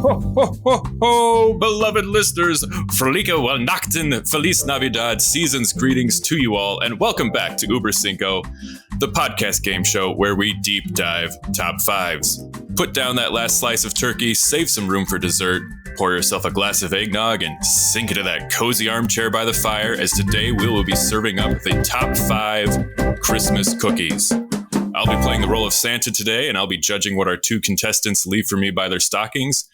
ho, ho, ho, ho, beloved listeners. Felica Nachten, Feliz Navidad, season's greetings to you all, and welcome back to Über Cinco, the podcast game show where we deep dive top fives. Put down that last slice of turkey, save some room for dessert, pour yourself a glass of eggnog, and sink into that cozy armchair by the fire, as today we will be serving up the top 5 Christmas cookies. I'll be playing the role of Santa today, and I'll be judging what our 2 contestants leave for me by their stockings.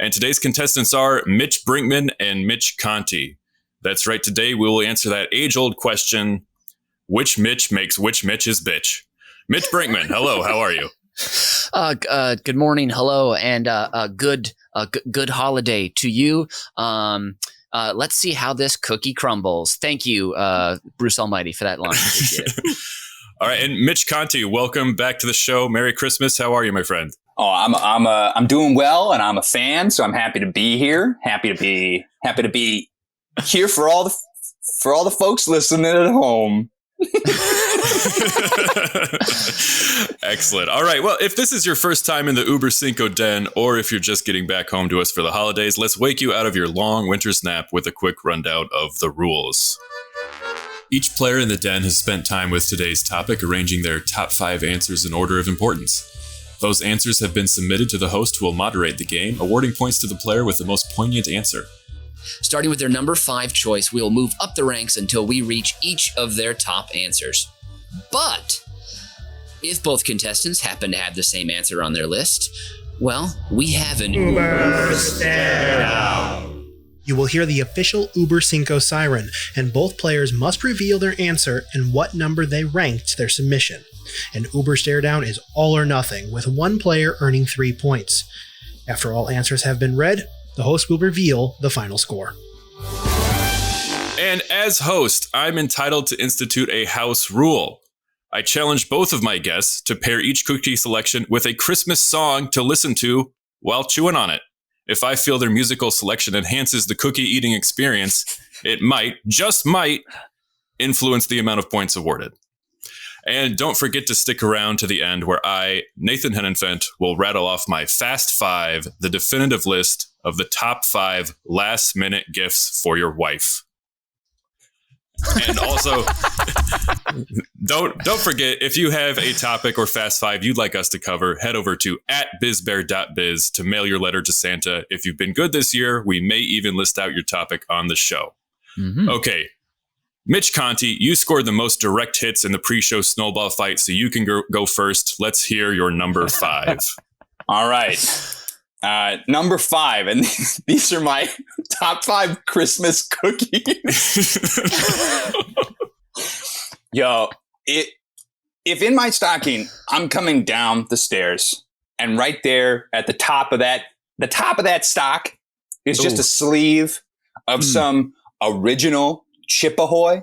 And today's contestants are Mitch Brinkman and Mitch Conti. That's right, today we will answer that age-old question, which Mitch makes which Mitch's bitch? Mitch Brinkman, hello, how are you? Good morning, hello, and good holiday to you. Let's see how this cookie crumbles. Thank you, Bruce Almighty, for that line. Appreciate it. All right, and Mitch Conti, welcome back to the show. Merry Christmas. How are you, my friend? Oh, I'm doing well, and I'm a fan, so I'm happy to be here. Happy to be here for all the folks listening at home. Excellent. All right. Well, if this is your first time in the Über Cinco den, or if you're just getting back home to us for the holidays, let's wake you out of your long winter's nap with a quick rundown of the rules. Each player in the den has spent time with today's topic, arranging their top 5 answers in order of importance. Those answers have been submitted to the host, who will moderate the game, awarding points to the player with the most poignant answer. Starting with their number 5 choice, we'll move up the ranks until we reach each of their top answers. But if both contestants happen to have the same answer on their list, well, we have an Uber stare down. You will hear the official Über Cinco siren, and both players must reveal their answer and what number they ranked their submission. An Uber stare down is all or nothing, with one player earning 3 points. After all answers have been read, the host will reveal the final score. And as host, I'm entitled to institute a house rule. I challenge both of my guests to pair each cookie selection with a Christmas song to listen to while chewing on it. If I feel their musical selection enhances the cookie eating experience, it might, just might, influence the amount of points awarded. And don't forget to stick around to the end, where I, Nathan Hennenfent, will rattle off my Fast 5, the definitive list of the top 5 last-minute gifts for your wife. And also, don't forget, if you have a topic or Fast 5 you'd like us to cover, head over to @bizbear.biz to mail your letter to Santa. If you've been good this year, we may even list out your topic on the show. Mm-hmm. Okay. Mitch Conti, you scored the most direct hits in the pre-show snowball fight, so you can go first. Let's hear your number 5. All right. Number 5, and these are my top 5 Christmas cookies. Yo, if in my stocking, I'm coming down the stairs, and right there at the top of that stock is just a sleeve of some original Chip Ahoy.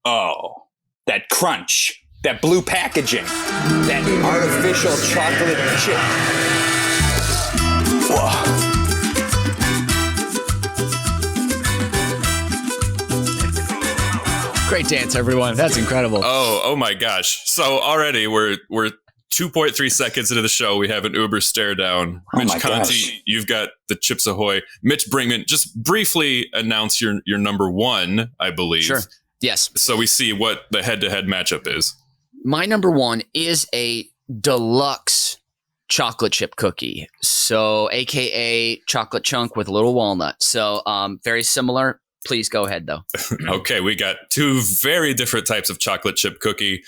Oh, that crunch, that blue packaging, that artificial chocolate chip. Whoa. Great dance, everyone. That's incredible. Oh my gosh. So already we're 2.3 seconds into the show. We have an Uber stare down. Mitch Conti, you've got the Chips Ahoy. Mitch Brinkman, just briefly announce your number 1, I believe. Sure. Yes. So we see what the head-to-head matchup is. My number 1 is a Deluxe chocolate chip cookie. So AKA chocolate chunk with a little walnut. So very similar. Please go ahead, though. Okay, we got 2 very different types of chocolate chip cookie.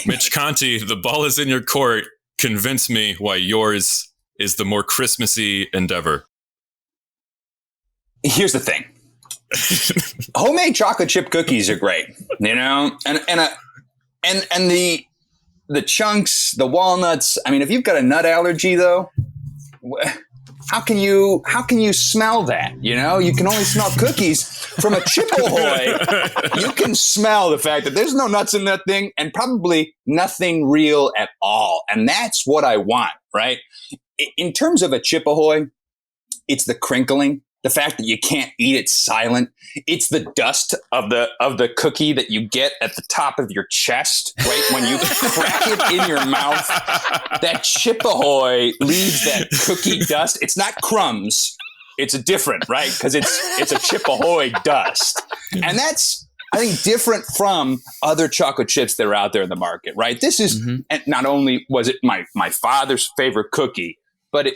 Mitch Conti, the ball is in your court. Convince me why yours is the more Christmassy endeavor. Here's the thing. Homemade chocolate chip cookies are great, you know? And the chunks, the walnuts. I mean, if you've got a nut allergy, though, how can you smell that? You know, you can only smell cookies from a Chip Ahoy. You can smell the fact that there's no nuts in that thing, and probably nothing real at all. And that's what I want, right? In terms of a Chip Ahoy, it's the crinkling. The fact that you can't eat it silent. It's the dust of the cookie that you get at the top of your chest, right? When you crack it in your mouth, that Chip Ahoy leaves that cookie dust. It's not crumbs. it's a different, right? Because it's a Chip Ahoy dust. And that's, I think, different from other chocolate chips that are out there in the market, right? This is, and not only was it my father's favorite cookie, but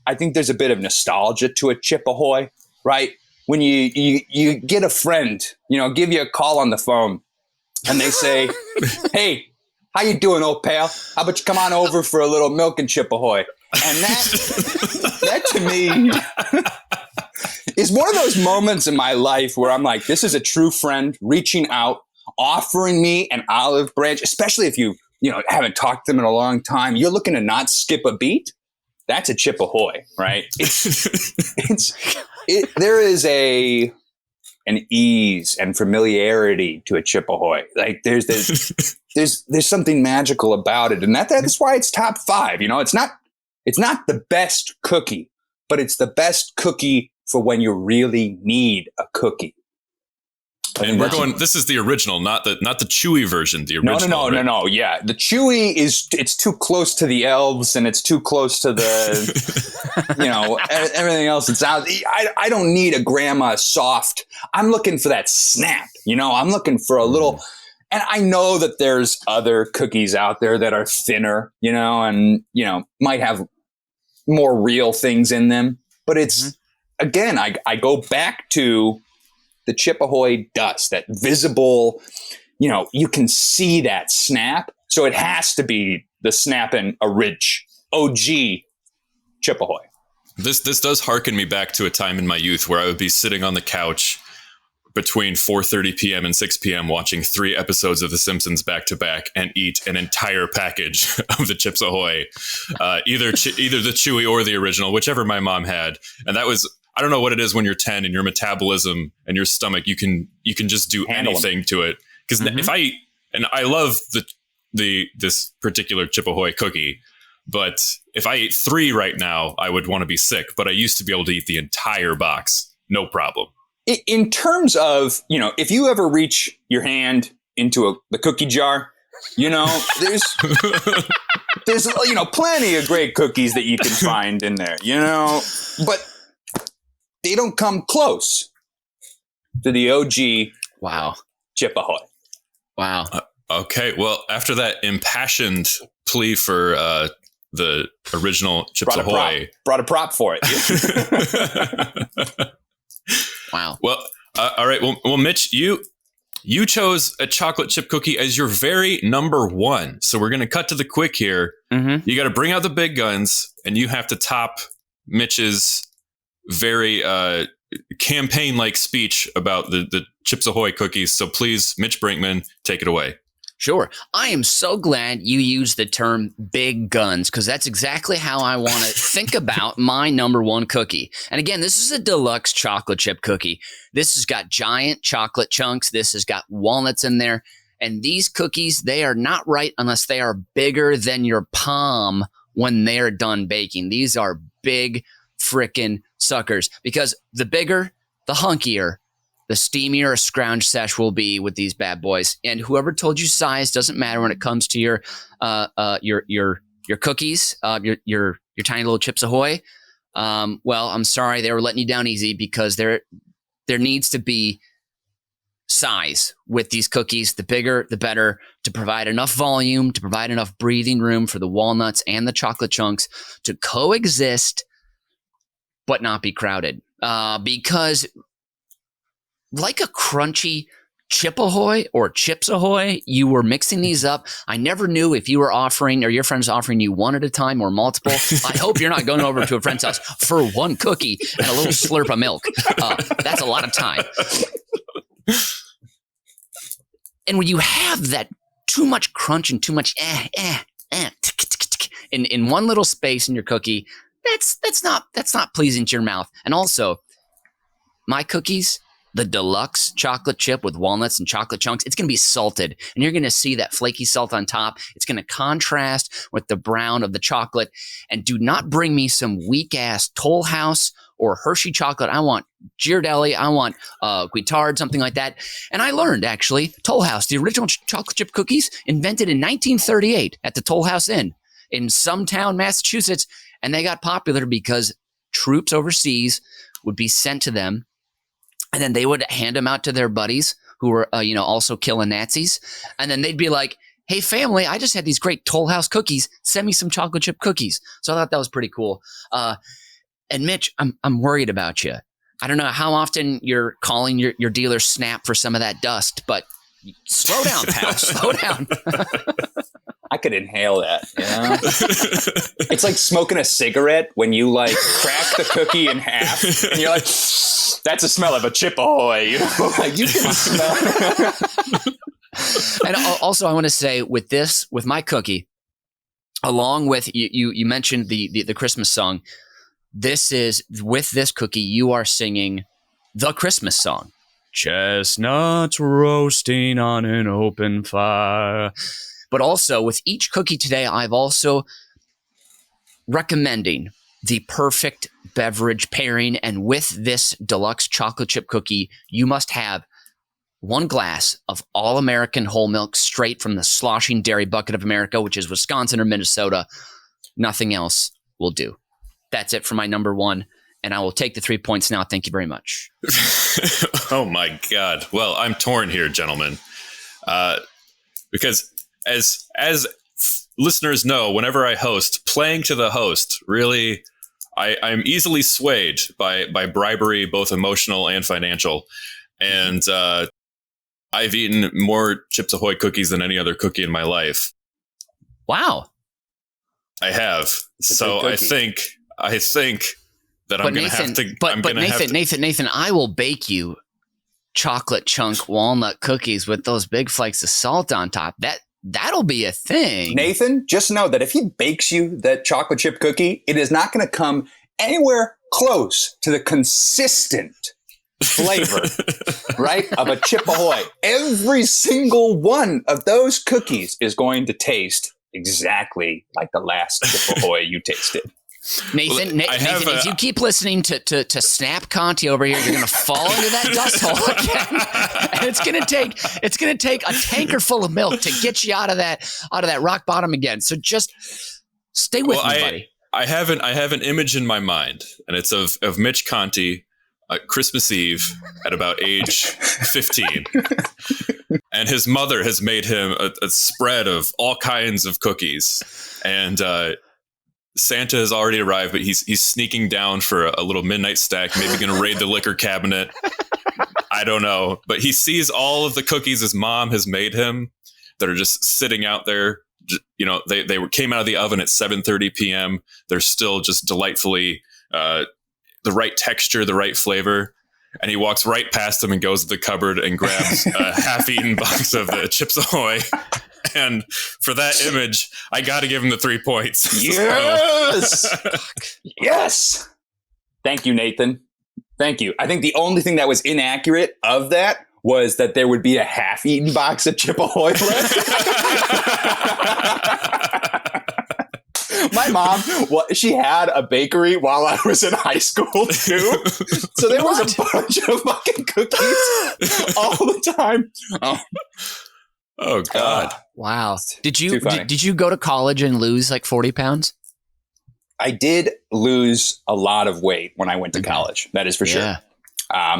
I think there's a bit of nostalgia to a Chip Ahoy, right? When you get a friend, give you a call on the phone and they say, hey, how you doing, old pal? How about you come on over for a little milk and Chip Ahoy? And that to me is one of those moments in my life where I'm like, this is a true friend reaching out, offering me an olive branch, especially if you haven't talked to them in a long time. You're looking to not skip a beat. That's a Chip Ahoy, right? There is an ease and familiarity to a Chip Ahoy. Like there's something magical about it, and that's why it's top 5. It's not the best cookie, but it's the best cookie for when you really need a cookie. And we're going. This is the original, not the chewy version. The original. No. Yeah, the chewy it's too close to the elves, and it's too close to the, everything else. It's out. I don't need a grandma soft. I'm looking for that snap. I'm looking for a little. And I know that there's other cookies out there that are thinner, and might have more real things in them. But it's again, I go back to the Chip Ahoy dust, that visible, you can see that snap. So it has to be the snapping OG Chip Ahoy. This does harken me back to a time in my youth where I would be sitting on the couch between 4:30 p.m. and 6 p.m. watching 3 episodes of The Simpsons back to back and eat an entire package of the Chips Ahoy, either the chewy or the original, whichever my mom had. And that was, I don't know what it is when you're 10 and your metabolism and your stomach, you can just do anything to it. Because if I eat, and I love this particular Chip Ahoy cookie, but if I ate 3 right now, I would want to be sick. But I used to be able to eat the entire box, no problem. In terms of, if you ever reach your hand into the cookie jar, there's plenty of great cookies that you can find in there, but they don't come close to the OG. Wow. Chip Ahoy. Wow. Okay. Well, after that impassioned plea for the original Chips Ahoy. Brought a prop for it. Wow. Well, all right. Well, Mitch, you chose a chocolate chip cookie as your very number 1. So we're going to cut to the quick here. You got to bring out the big guns, and you have to top Mitch's very campaign-like speech about the Chips Ahoy cookies. So please, Mitch Brinkman, take it away. Sure. I am so glad you used the term big guns, because that's exactly how I want to think about my number 1 cookie. And again, this is a deluxe chocolate chip cookie. This has got giant chocolate chunks. This has got walnuts in there. And these cookies, they are not right unless they are bigger than your palm when they're done baking. These are big frickin' suckers, because the bigger, the hunkier, the steamier a scrounge sesh will be with these bad boys. And whoever told you size doesn't matter when it comes to your cookies, your tiny little Chips Ahoy. Well, I'm sorry they were letting you down easy, because there needs to be size with these cookies. The bigger, the better, to provide enough volume, to provide enough breathing room for the walnuts and the chocolate chunks to coexist, but not be crowded. Because like a crunchy Chip Ahoy or Chips Ahoy, you were mixing these up. I never knew if you were offering, or your friend's offering you one at a time or multiple. I hope you're not going over to a friend's house for 1 cookie and a little slurp of milk. That's a lot of time. And when you have that too much crunch and too much in one little space in your cookie, that's not pleasing to your mouth. And also, my cookies, the deluxe chocolate chip with walnuts and chocolate chunks, it's going to be salted. And you're going to see that flaky salt on top. It's going to contrast with the brown of the chocolate. And do not bring me some weak-ass Toll House or Hershey chocolate. I want Ghirardelli. I want Guittard, something like that. And I learned, actually, Toll House, the original chocolate chip cookies, invented in 1938 at the Toll House Inn in some town, Massachusetts. And they got popular because troops overseas would be sent to them, and then they would hand them out to their buddies who were, also killing Nazis. And then they'd be like, hey, family, I just had these great Toll House cookies. Send me some chocolate chip cookies. So I thought that was pretty cool. And Mitch, I'm worried about you. I don't know how often you're calling your dealer Snap for some of that dust, but slow down, pal. Slow down. I could inhale that. It's like smoking a cigarette when you like crack the cookie in half and you're like, that's the smell of a chip ahoy. Like you can smell. And also I want to say with my cookie, along with you mentioned the Christmas song. With this cookie, you are singing the Christmas song. Chestnuts roasting on an open fire. But also with each cookie today, I've also recommending the perfect beverage pairing. And with this deluxe chocolate chip cookie, you must have 1 glass of all American whole milk straight from the sloshing dairy bucket of America, which is Wisconsin or Minnesota. Nothing else will do. That's it for my number 1. And I will take the 3 points now. Thank you very much. Oh my God. Well, I'm torn here, gentlemen. Because as listeners know, whenever I host, playing to the host, really, I'm easily swayed by bribery, both emotional and financial. And I've eaten more Chips Ahoy cookies than any other cookie in my life. Wow. I have. So I think that I'm going to have to. But Nathan, I will bake you chocolate chunk walnut cookies with those big flakes of salt on top. That'll be a thing. Nathan, just know that if he bakes you that chocolate chip cookie, it is not going to come anywhere close to the consistent flavor, right, of a Chip Ahoy. Every single one of those cookies is going to taste exactly like the last Chip Ahoy you tasted. Nathan, if you keep listening to Snap Conti over here, you're going to fall into that dust hole again. And it's going to take a tanker full of milk to get you out of that rock bottom again. So just stay with me, buddy. I have an image in my mind, and it's of Mitch Conti Christmas Eve at about age 15. And his mother has made him a spread of all kinds of cookies. And Santa has already arrived, but he's sneaking down for a little midnight stack, maybe going to raid the liquor cabinet. I don't know. But he sees all of the cookies his mom has made him that are just sitting out there. You know, they came out of the oven at 7:30 p.m. They're still just delightfully the right texture, the right flavor. And he walks right past them and goes to the cupboard and grabs a half-eaten box of the Chips Ahoy. And for that image, I got to give him the 3 points. Yes! Yes! Thank you, Nathan. Thank you. I think the only thing that was inaccurate of that was that there would be a half-eaten box of Chip Ahoy left. My mom, she had a bakery while I was in high school too. So there was a bunch of fucking cookies all the time. Oh God. Wow. Did you go to college and lose like 40 pounds? I did lose a lot of weight when I went to college. That is for sure.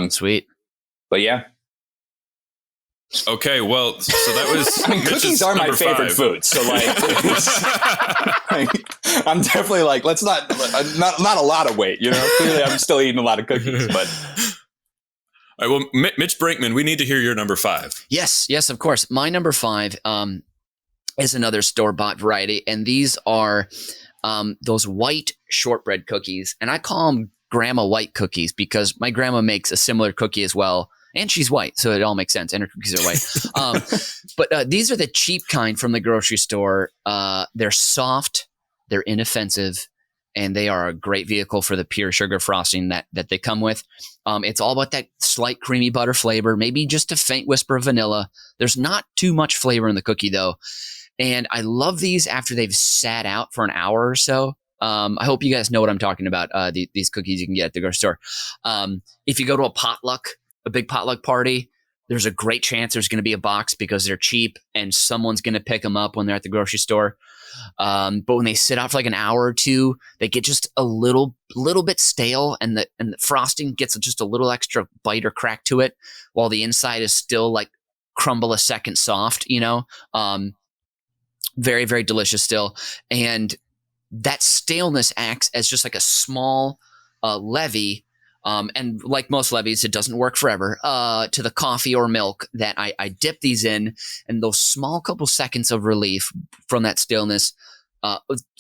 Sweet. But yeah. Okay, well, so that was. I mean, cookies are my favorite food. So, I'm definitely like, let's not a lot of weight. You know, clearly I'm still eating a lot of cookies. But all right, well, Mitch Brinkman, we need to hear your number 5. Yes, of course. My number 5 is another store-bought variety, and these are those white shortbread cookies, and I call them Grandma White cookies because my grandma makes a similar cookie as well. And she's white, so it all makes sense. And her cookies are white. But these are the cheap kind from the grocery store. They're soft, they're inoffensive, and they are a great vehicle for the pure sugar frosting that they come with. It's all about that slight creamy butter flavor, maybe just a faint whisper of vanilla. There's not too much flavor in the cookie, though. And I love these after they've sat out for an hour or so. I hope you guys know what I'm talking about, these cookies you can get at the grocery store. If you go to a big potluck party, there's a great chance there's going to be a box because they're cheap and someone's going to pick them up when they're at the grocery store. But when they sit out for like an hour or two, they get just a little bit stale, and the frosting gets just a little extra bite or crack to it, while the inside is still like crumble a second soft. Very, very delicious still, and that staleness acts as just like a small levy. And like most levies, it doesn't work forever, to the coffee or milk that I dip these in, and those small couple seconds of relief from that staleness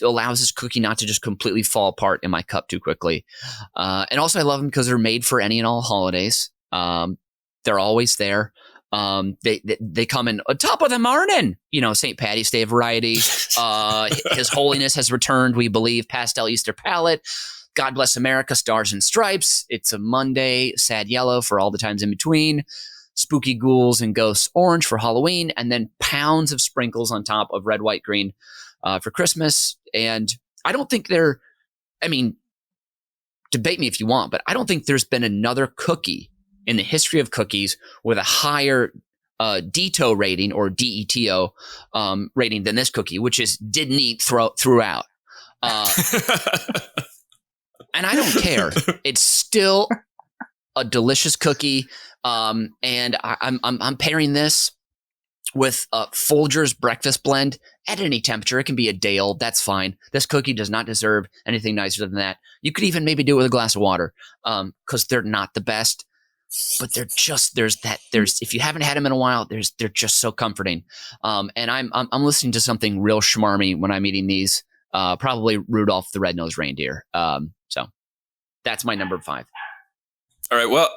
allows this cookie not to just completely fall apart in my cup too quickly. And also I love them because they're made for any and all holidays. They're always there. They come in top of the morning, St. Patty's Day variety. His Holiness has returned, we believe, pastel Easter palette. God Bless America, Stars and Stripes. It's a Monday, Sad Yellow for all the times in between. Spooky Ghouls and Ghosts Orange for Halloween. And then pounds of sprinkles on top of red, white, green for Christmas. And I don't think debate me if you want, but I don't think there's been another cookie in the history of cookies with a higher DETO rating or DETO rating than this cookie, which is didn't eat throughout. And I don't care. It's still a delicious cookie. And I'm pairing this with Folgers breakfast blend at any temperature. It can be a day old. That's fine. This cookie does not deserve anything nicer than that. You could even maybe do it with a glass of water, because they're not the best, but they're just, if you haven't had them in a while, they're just so comforting. And I'm listening to something real schmarmy when I'm eating these, probably Rudolph the Red-Nosed Reindeer. So that's my number 5. All right. Well,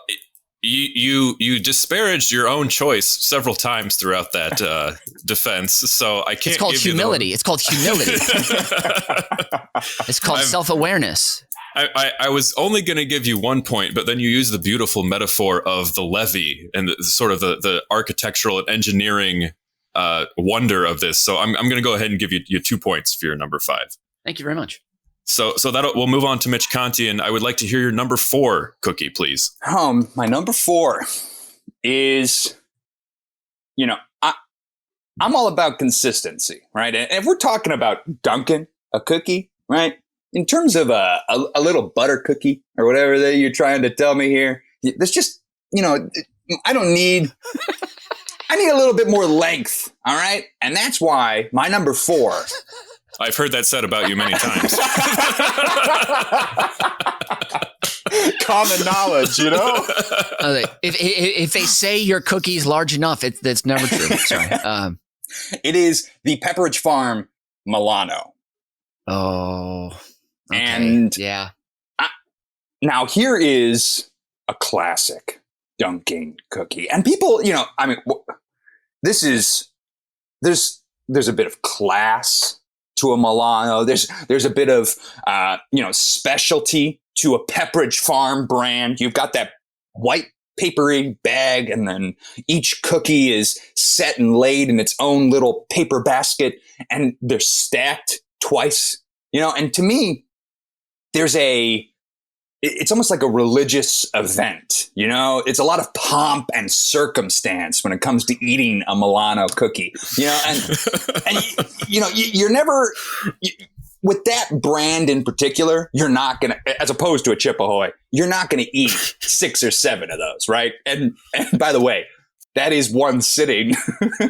you disparaged your own choice several times throughout that defense, so I can't. It's called humility. It's called humility. It's called self-awareness. I was only going to give you 1 point, but then you used the beautiful metaphor of the levee and the architectural and engineering wonder of this. So I'm going to go ahead and give you 2 points for your number 5. Thank you very much. So we'll move on to Mitch Conti, and I would like to hear your number 4 cookie, please. My number 4 is, I'm all about consistency, right? And if we're talking about dunking a cookie, right? In terms of a little butter cookie or whatever that you're trying to tell me here, there's just, I need a little bit more length, all right? And that's why my number 4. I've heard that said about you many times. Common knowledge, If they say your cookie's large enough, that's never true. Sorry. It is the Pepperidge Farm Milano. Oh. Okay. And yeah. Now here is a classic dunking cookie. And people, there's a bit of class to a Milano. There's a bit of, specialty to a Pepperidge Farm brand. You've got that white papery bag, and then each cookie is set and laid in its own little paper basket, and they're stacked twice, and to me, it's almost like a religious event, it's a lot of pomp and circumstance when it comes to eating a Milano cookie, you're never, with that brand in particular, you're not going to, as opposed to a Chip Ahoy, you're not going to eat 6 or 7 of those, right? And by the way, that is one sitting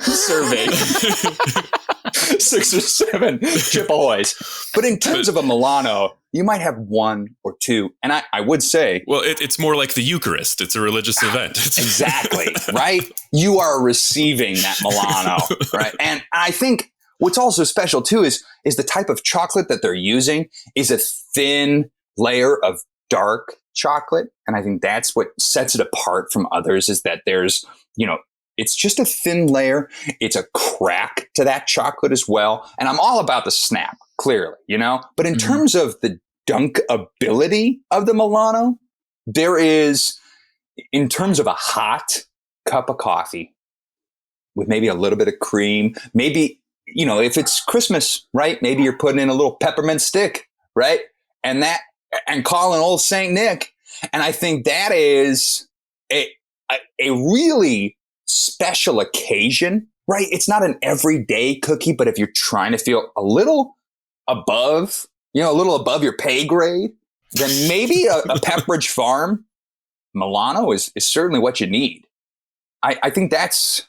survey. 6 or 7 Chip Ahoys. But in terms of a Milano, you might have 1 or 2. And I would say... Well, it's more like the Eucharist. It's a religious event. Exactly, right? You are receiving that Milano, right? And I think what's also special, too, is the type of chocolate that they're using is a thin layer of dark chocolate. And I think that's what sets it apart from others, is that there's, it's just a thin layer. It's a crack to that chocolate as well. And I'm all about the snap, clearly, But in terms of the dunk ability of the Milano, there is, in terms of a hot cup of coffee with maybe a little bit of cream, maybe, if it's Christmas, right? Maybe you're putting in a little peppermint stick, right? And calling old Saint Nick. And I think that is a really special occasion, right? It's not an everyday cookie, but if you're trying to feel a little above, a little above your pay grade, then maybe a Pepperidge Farm Milano is certainly what you need. I think that's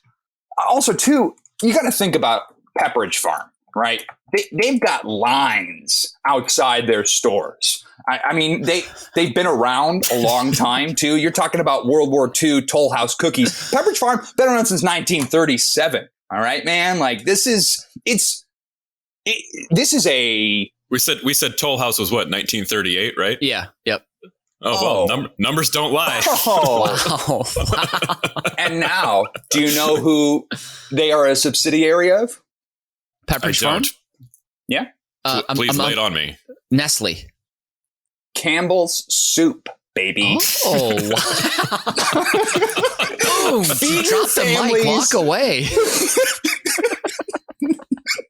also, too, you got to think about Pepperidge Farm, right? They've got lines outside their stores. I mean, they've been around a long time, too. You're talking about World War II Toll House cookies. Pepperidge Farm, been around since 1937. All right, man? Like, this is a... We said Toll House was what, 1938, right? Yeah. Yep. Oh, well, numbers don't lie. Wow. And now, do you know who they are a subsidiary of? Pepperidge Farm? Yeah. Please lay it on me. Nestle. Campbell's Soup, baby. Oh, wow. Boom. Drop the mic, walk away.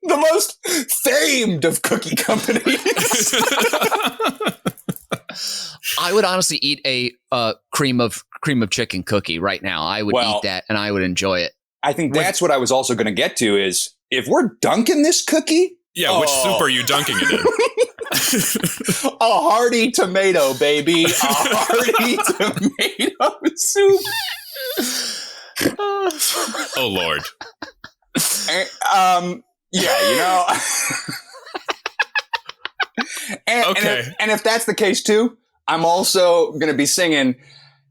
The most famed of cookie companies. I would honestly eat a cream of chicken cookie right now. I would eat that and I would enjoy it. I think that's what I was also going to get to is if we're dunking this cookie. Yeah, which soup are you dunking it in? A hearty tomato, baby. A hearty tomato soup. Oh, Lord. Yeah, and if that's the case too, I'm also going to be singing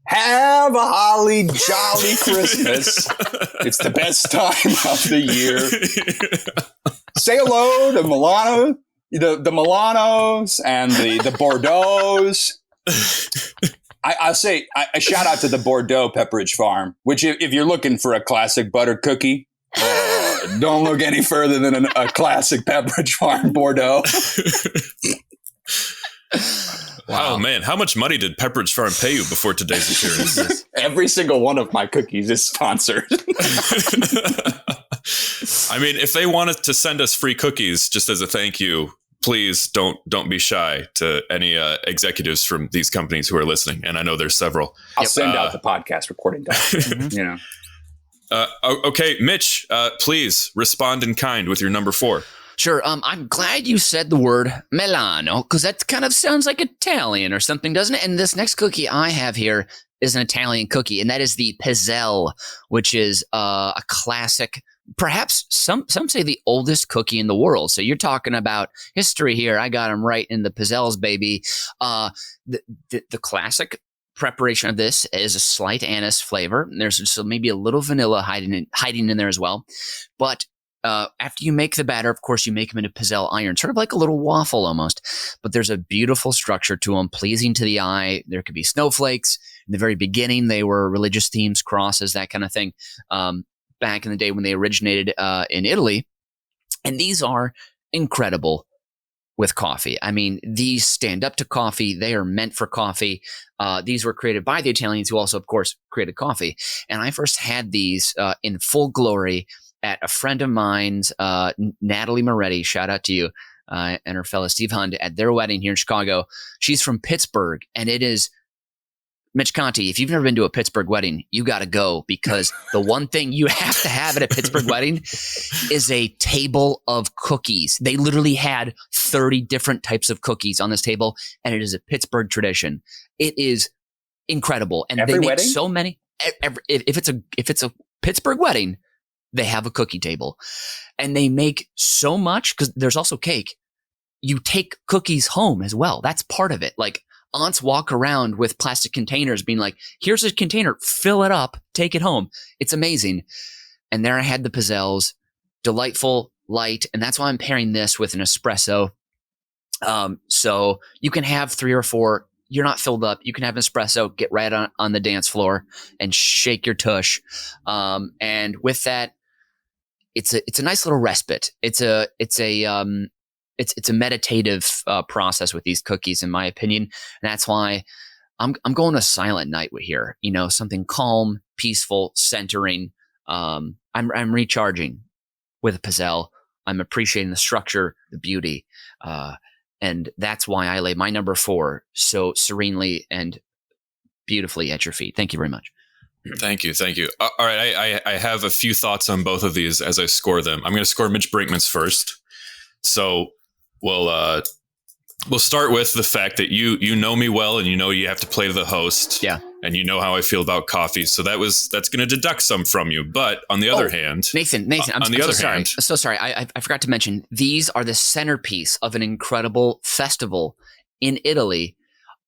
"Have a Holly Jolly Christmas." It's the best time of the year. Say hello to Milano, the Milanos and the Bordeaux's. I'll say a shout out to the Bordeaux Pepperidge Farm, which if you're looking for a classic butter cookie, don't look any further than a classic Pepperidge Farm Bordeaux. Wow, man. How much money did Pepperidge Farm pay you before today's appearance? Every single one of my cookies is sponsored. I mean, if they wanted to send us free cookies just as a thank you, please don't be shy to any executives from these companies who are listening. And I know there's several. I'll send out the podcast recording document, Okay, Mitch, please respond in kind with your number 4. Sure. I'm glad you said the word Milano because that kind of sounds like Italian or something, doesn't it? And this next cookie I have here is an Italian cookie, and that is the Pizzelle, which is a classic, perhaps some say the oldest cookie in the world. So you're talking about history here. I got them right in the Pizzelles, baby. The classic preparation of this is a slight anise flavor. There's maybe a little vanilla hiding in there as well, but after you make the batter, of course, you make them in a Pizzelle iron, sort of like a little waffle almost. But there's a beautiful structure to them, pleasing to the eye. There could be snowflakes. In the very beginning, they were religious themes, crosses, that kind of thing, back in the day when they originated in Italy. And these are incredible with coffee. I mean, these stand up to coffee. They are meant for coffee. These were created by the Italians who also, of course, created coffee. And I first had these in full glory at a friend of mine's, Natalie Moretti, shout out to you, and her fellow Steve Hund at their wedding here in Chicago. She's from Pittsburgh, and it is Mitch Conti. If you've never been to a Pittsburgh wedding, you got to go because the one thing you have to have at a Pittsburgh wedding is a table of cookies. They literally had 30 different types of cookies on this table, and it is a Pittsburgh tradition. It is incredible, and they make so many. If it's a Pittsburgh wedding, they have a cookie table, and they make so much because there's also cake. You take cookies home as well. That's part of it. Like aunts walk around with plastic containers being like, here's a container, fill it up, take it home. It's amazing. And there I had the Pizzelles, delightful, light. And that's why I'm pairing this with an espresso. So you can have 3 or 4. You're not filled up. You can have an espresso, get right on the dance floor and shake your tush. And with that, it's a nice little respite. It's a meditative process with these cookies, in my opinion. And that's why I'm going a silent night with here. Something calm, peaceful, centering. I'm recharging with a Pizzelle. I'm appreciating the structure, the beauty, and that's why I lay my number 4 so serenely and beautifully at your feet. Thank you very much. Thank you. All right, I have a few thoughts on both of these as I score them. I'm going to score Mitch Brinkman's first. So we'll start with the fact that you know me well, and you have to play to the host. Yeah. And you know how I feel about coffee. So that's going to deduct some from you. But on the other hand, Nathan, I'm so sorry. So sorry. I forgot to mention, these are the centerpiece of an incredible festival in Italy.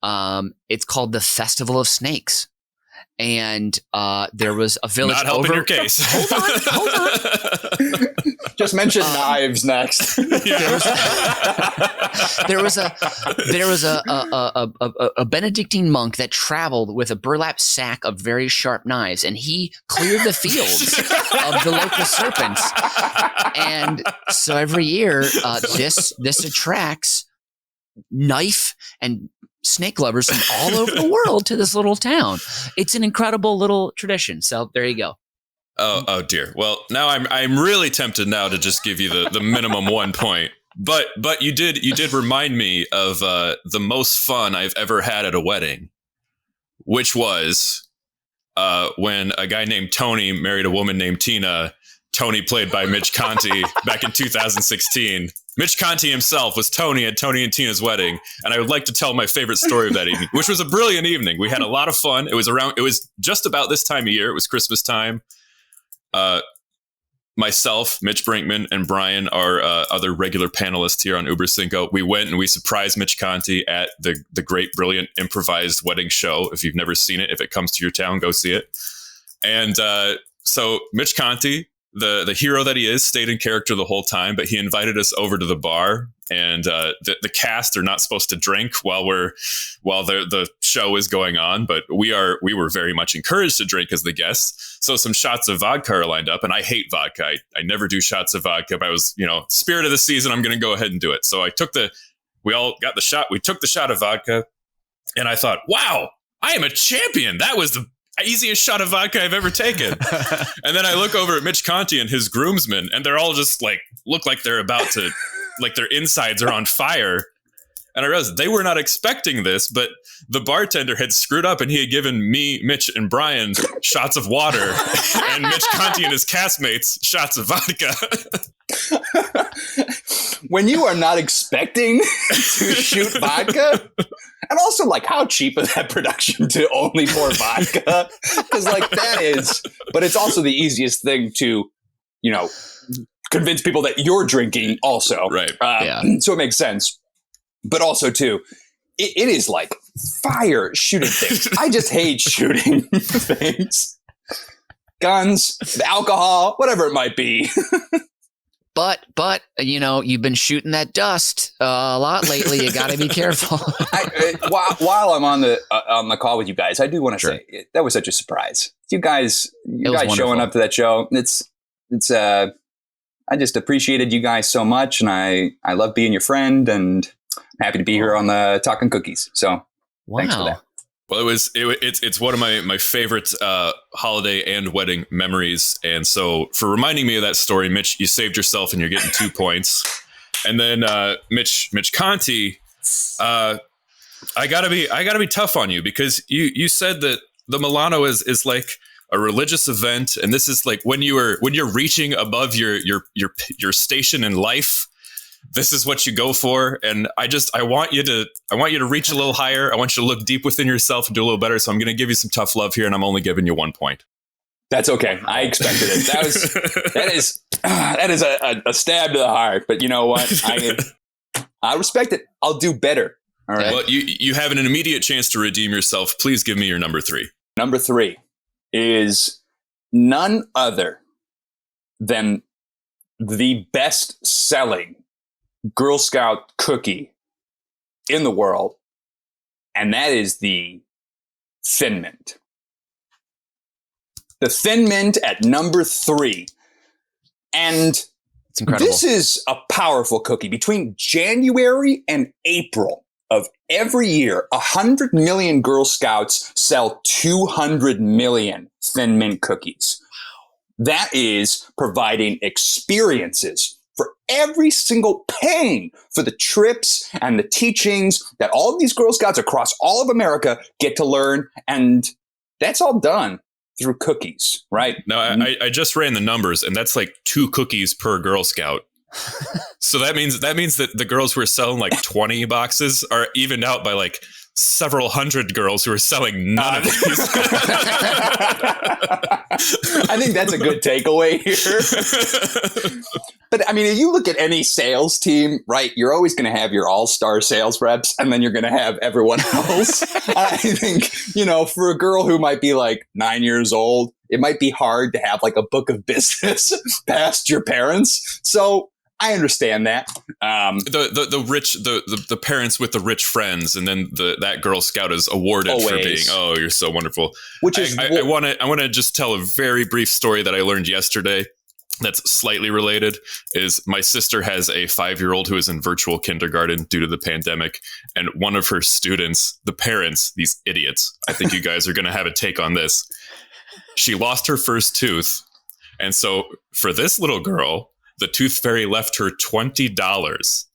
It's called the Festival of Snakes. And there was a village. Not helping your case. Hold on. Just mention knives next. There was a Benedictine monk that traveled with a burlap sack of very sharp knives, and he cleared the fields of the local serpents. And so every year, this attracts knife and snake lovers from all over the world to this little town. It's an incredible little tradition. So there you go. Oh dear. Well, now I'm really tempted now to just give you the minimum 1 point. But you did remind me of the most fun I've ever had at a wedding, which was when a guy named Tony married a woman named Tina. Tony, played by Mitch Conti, back in 2016. Mitch Conti himself was Tony at Tony and Tina's wedding, and I would like to tell my favorite story of that evening, which was a brilliant evening. We had a lot of fun. It was just about this time of year. It was Christmas time. Myself, Mitch Brinkman, and Brian, our other regular panelists here on Uber Cinco, we went and we surprised Mitch Conti at the great, brilliant improvised wedding show. If you've never seen it, if it comes to your town, go see it. And so Mitch Conti, the hero that he is, stayed in character the whole time, but he invited us over to the bar, and the cast are not supposed to drink while the show is going on, but we were very much encouraged to drink as the guests. So some shots of vodka are lined up, and I hate vodka. I never do shots of vodka, but I was, spirit of the season, I'm going to go ahead and do it. So we all got the shot. We took the shot of vodka, and I thought, wow, I am a champion. That was the easiest shot of vodka I've ever taken. And then I look over at Mitch Conti and his groomsmen, and they're all just look like they're about to, their insides are on fire. And I realized they were not expecting this, but the bartender had screwed up, and he had given me, Mitch, and Brian shots of water, and Mitch Conti and his castmates shots of vodka. When you are not expecting to shoot vodka, and also how cheap is that production to only pour vodka? Because that is, but it's also the easiest thing to, convince people that you're drinking also. Right. So it makes sense. But also too, it is fire shooting things. I just hate shooting things. Guns, alcohol, whatever it might be. But you've been shooting that dust a lot lately. You got to be careful. While I'm on the call with you guys, I do want to say that was such a surprise. You guys showing up to that show. It's I just appreciated you guys so much, and I love being your friend, and I'm happy to be here on the Talking Cookies. So thanks for that. Well, it's one of my favorite holiday and wedding memories, and so for reminding me of that story, Mitch, you saved yourself, and you're getting 2 points. And then Mitch Conti, I gotta be tough on you, because you said that the Milano is like a religious event, and this is when you're reaching above your station in life. This is what you go for, and I want you to reach a little higher. I want you to look deep within yourself and do a little better. So I'm going to give you some tough love here, and I'm only giving you 1 point. That's okay. I expected it. That is a stab to the heart. But you know what? I respect it. I'll do better. All right. Well, you have an immediate chance to redeem yourself. Please give me your number 3. Number 3 is none other than the best-selling Girl Scout cookie in the world, and that is the Thin Mint. The Thin Mint at number 3. And it's incredible. This is a powerful cookie. Between January and April of every year, 100 million Girl Scouts sell 200 million Thin Mint cookies. That is providing experiences for every single paying for the trips and the teachings that all of these Girl Scouts across all of America get to learn. And that's all done through cookies, right? No, I just ran the numbers, and that's like 2 cookies per Girl Scout. So that means that the girls who are selling like 20 boxes are evened out by like several hundred girls who are selling none of these. I think that's a good takeaway here. But I mean, if you look at any sales team, right, you're always going to have your all-star sales reps, and then you're going to have everyone else. I think, for a girl who might be like 9 years old, it might be hard to have like a book of business past your parents. So I understand that. The parents with the rich friends, and then that Girl Scout is awarded for being, oh, you're so wonderful. Which is I want to just tell a very brief story that I learned yesterday that's slightly related. Is my sister has a 5-year-old who is in virtual kindergarten due to the pandemic, and one of her students, the parents, these idiots, I think you guys are going to have a take on this. She lost her first tooth, and so for this little girl, the tooth fairy left her $20.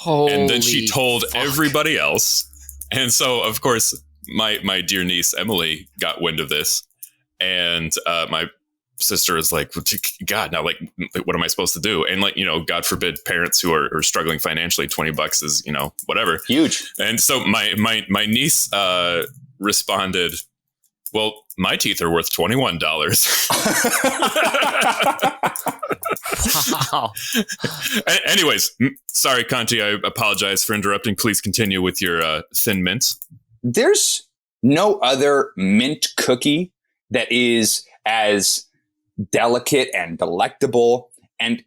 And then she told everybody else. And so, of course, my dear niece, Emily, got wind of this. And my sister is like, God, now, like, what am I supposed to do? And like, God forbid, parents who are struggling financially, $20 is, whatever. Huge. And so my niece responded, well, my teeth are worth $21. Wow. Anyways, sorry, Conti. I apologize for interrupting. Please continue with your thin mint. There's no other mint cookie that is as delicate and delectable. And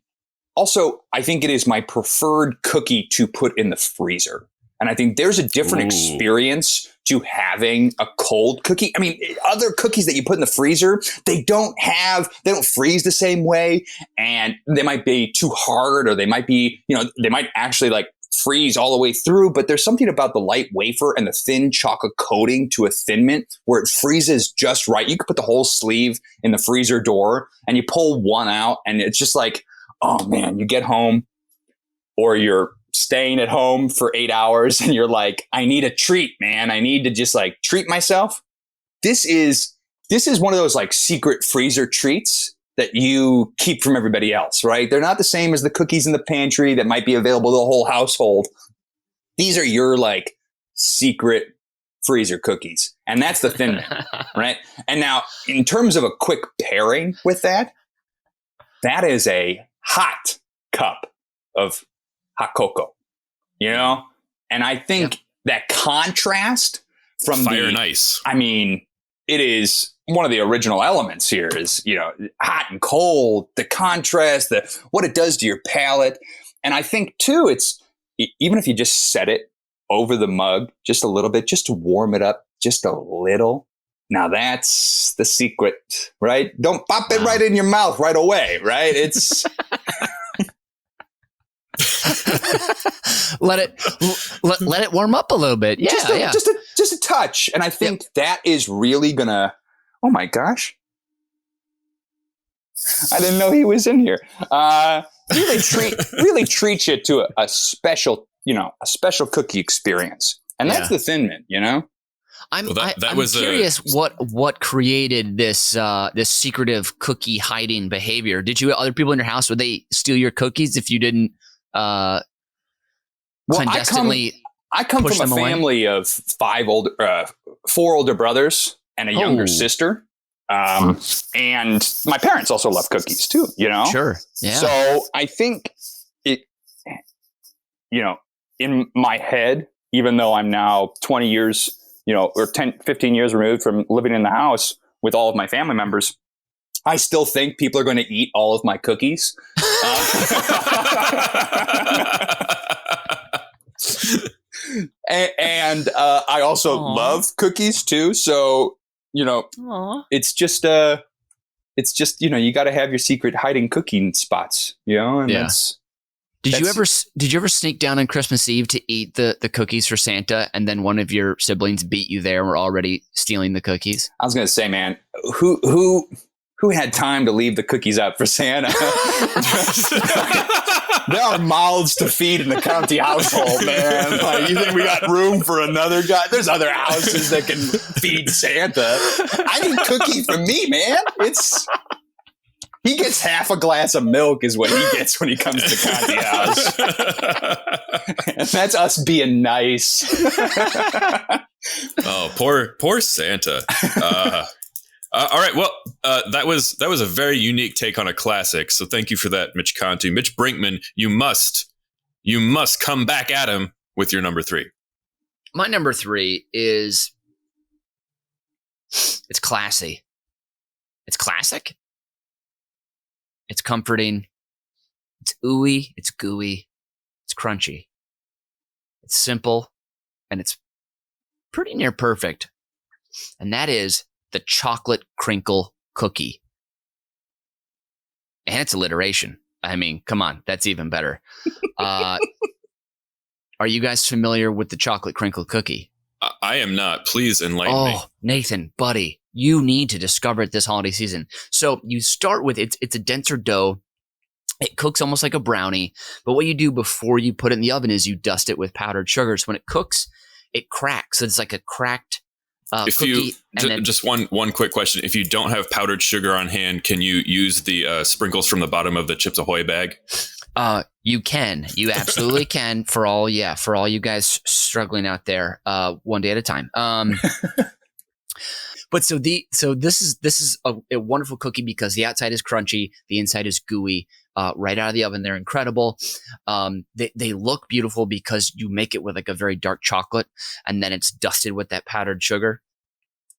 also, I think it is my preferred cookie to put in the freezer. And I think there's a different experience to having a cold cookie. I mean, other cookies that you put in the freezer, they don't freeze the same way, and they might be too hard, or they might be, they might actually like freeze all the way through. But there's something about the light wafer and the thin chocolate coating to a Thin Mint where it freezes just right. You could put the whole sleeve in the freezer door and you pull one out, and it's just like, oh man, you get home, or you're staying at home for 8 hours and you're like, I need a treat, man. I need to just like treat myself. This is one of those like secret freezer treats that you keep from everybody else, right? They're not the same as the cookies in the pantry that might be available to the whole household. These are your like secret freezer cookies. And that's the Thin Mint, right? And now in terms of a quick pairing with that is a hot cup of hot cocoa, and I think that contrast from fire and ice. I mean, it is one of the original elements here is, hot and cold, the contrast, what it does to your palate. And I think too, it's even if you just set it over the mug just a little bit, just to warm it up just a little. Now that's the secret, right? Don't pop it right in your mouth right away, right? It's let it warm up a little bit. Yeah, just a touch. And I think that is really gonna, oh my gosh, I didn't know he was in here. Really treat you to a special cookie experience. And that's the Thin Mint, I'm curious what created this secretive cookie hiding behavior. Did you other people in your house, would they steal your cookies if you didn't clandestinely? I come from a family of 4 older brothers and a younger sister. And my parents also love cookies too, Sure. Yeah. So I think it, in my head, even though I'm now 20 years, or 10, 15 years removed from living in the house with all of my family members, I still think people are going to eat all of my cookies. And I also love cookies too. So, it's just you got to have your secret hiding cooking spots, and Did you ever sneak down on Christmas Eve to eat the cookies for Santa, and then one of your siblings beat you there and were already stealing the cookies? I was going to say, man, who had time to leave the cookies out for Santa? There are mouths to feed in the Conti household, man. Like, you think we got room for another guy? There's other houses that can feed Santa. I need cookie for me, man. He gets half a glass of milk is what he gets when he comes to Conti house. And that's us being nice. Oh, poor Santa. All right. Well, that was a very unique take on a classic. So thank you for that, Mitch Conti. Mitch Brinkman, you must come back at him with your number 3. My number 3 is it's classy. It's classic. It's comforting. It's ooey. It's gooey. It's crunchy. It's simple, and it's pretty near perfect. And that is the chocolate crinkle cookie. And it's alliteration. I mean, come on, that's even better. Are you guys familiar with the chocolate crinkle cookie? I am not. Please enlighten me. Oh, Nathan, buddy, you need to discover it this holiday season. So you start with it's a denser dough. It cooks almost like a brownie, but what you do before you put it in the oven is you dust it with powdered sugar. So when it cooks, it cracks. So it's like a cracked cookie. Just one quick question: if you don't have powdered sugar on hand, can you use the sprinkles from the bottom of the Chips Ahoy bag? You can. You absolutely can. For all you guys struggling out there, one day at a time. But so this is a wonderful cookie because the outside is crunchy, the inside is gooey. Right out of the oven, they're incredible. They look beautiful because you make it with like a very dark chocolate, and then it's dusted with that powdered sugar.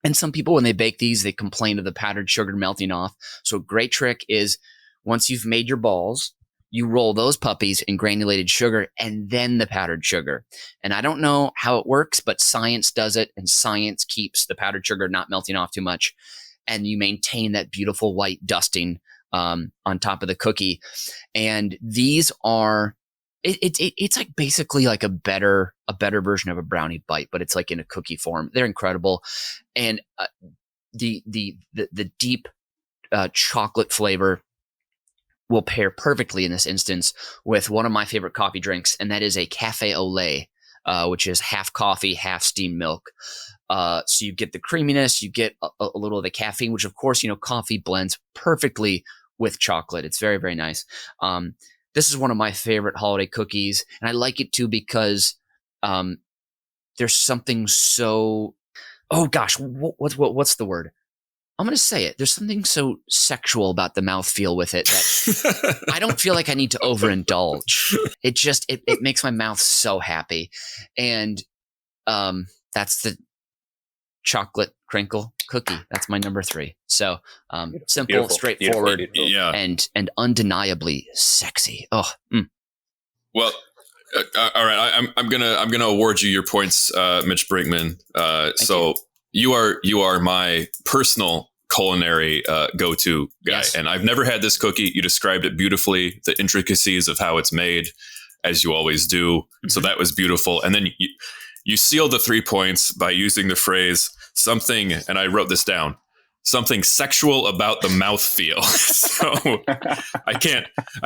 And some people, when they bake these, they complain of the powdered sugar melting off. So a great trick is once you've made your balls, you roll those puppies in granulated sugar and then the powdered sugar. And I don't know how it works, but science does it, and science keeps the powdered sugar not melting off too much. And you maintain that beautiful white dusting on top of the cookie. And these are, it's like basically like a better version of a brownie bite, but it's like in a cookie form. They're incredible. And the deep chocolate flavor will pair perfectly in this instance with one of my favorite coffee drinks, and that is a cafe au lait, which is half coffee, half steamed milk. So you get the creaminess, you get a little of the caffeine, which of course, coffee blends perfectly with chocolate. It's very, very nice. This is one of my favorite holiday cookies, and I like it too because there's something so, oh gosh, what's the word? I'm going to say it. There's something so sexual about the mouthfeel with it that I don't feel like I need to overindulge. It makes my mouth so happy. And that's the chocolate crinkle cookie. That's my number 3. So simple, beautiful, straightforward, beautiful. And undeniably sexy. Oh, Well, all right. I'm gonna award you your points, Mitch Brinkman. So you are my personal culinary go-to guy, yes. And I've never had this cookie. You described it beautifully, the intricacies of how it's made, as you always do. Mm-hmm. So that was beautiful. And then you sealed the 3 points by using the phrase something, and I wrote this down, something sexual about the mouthfeel. So I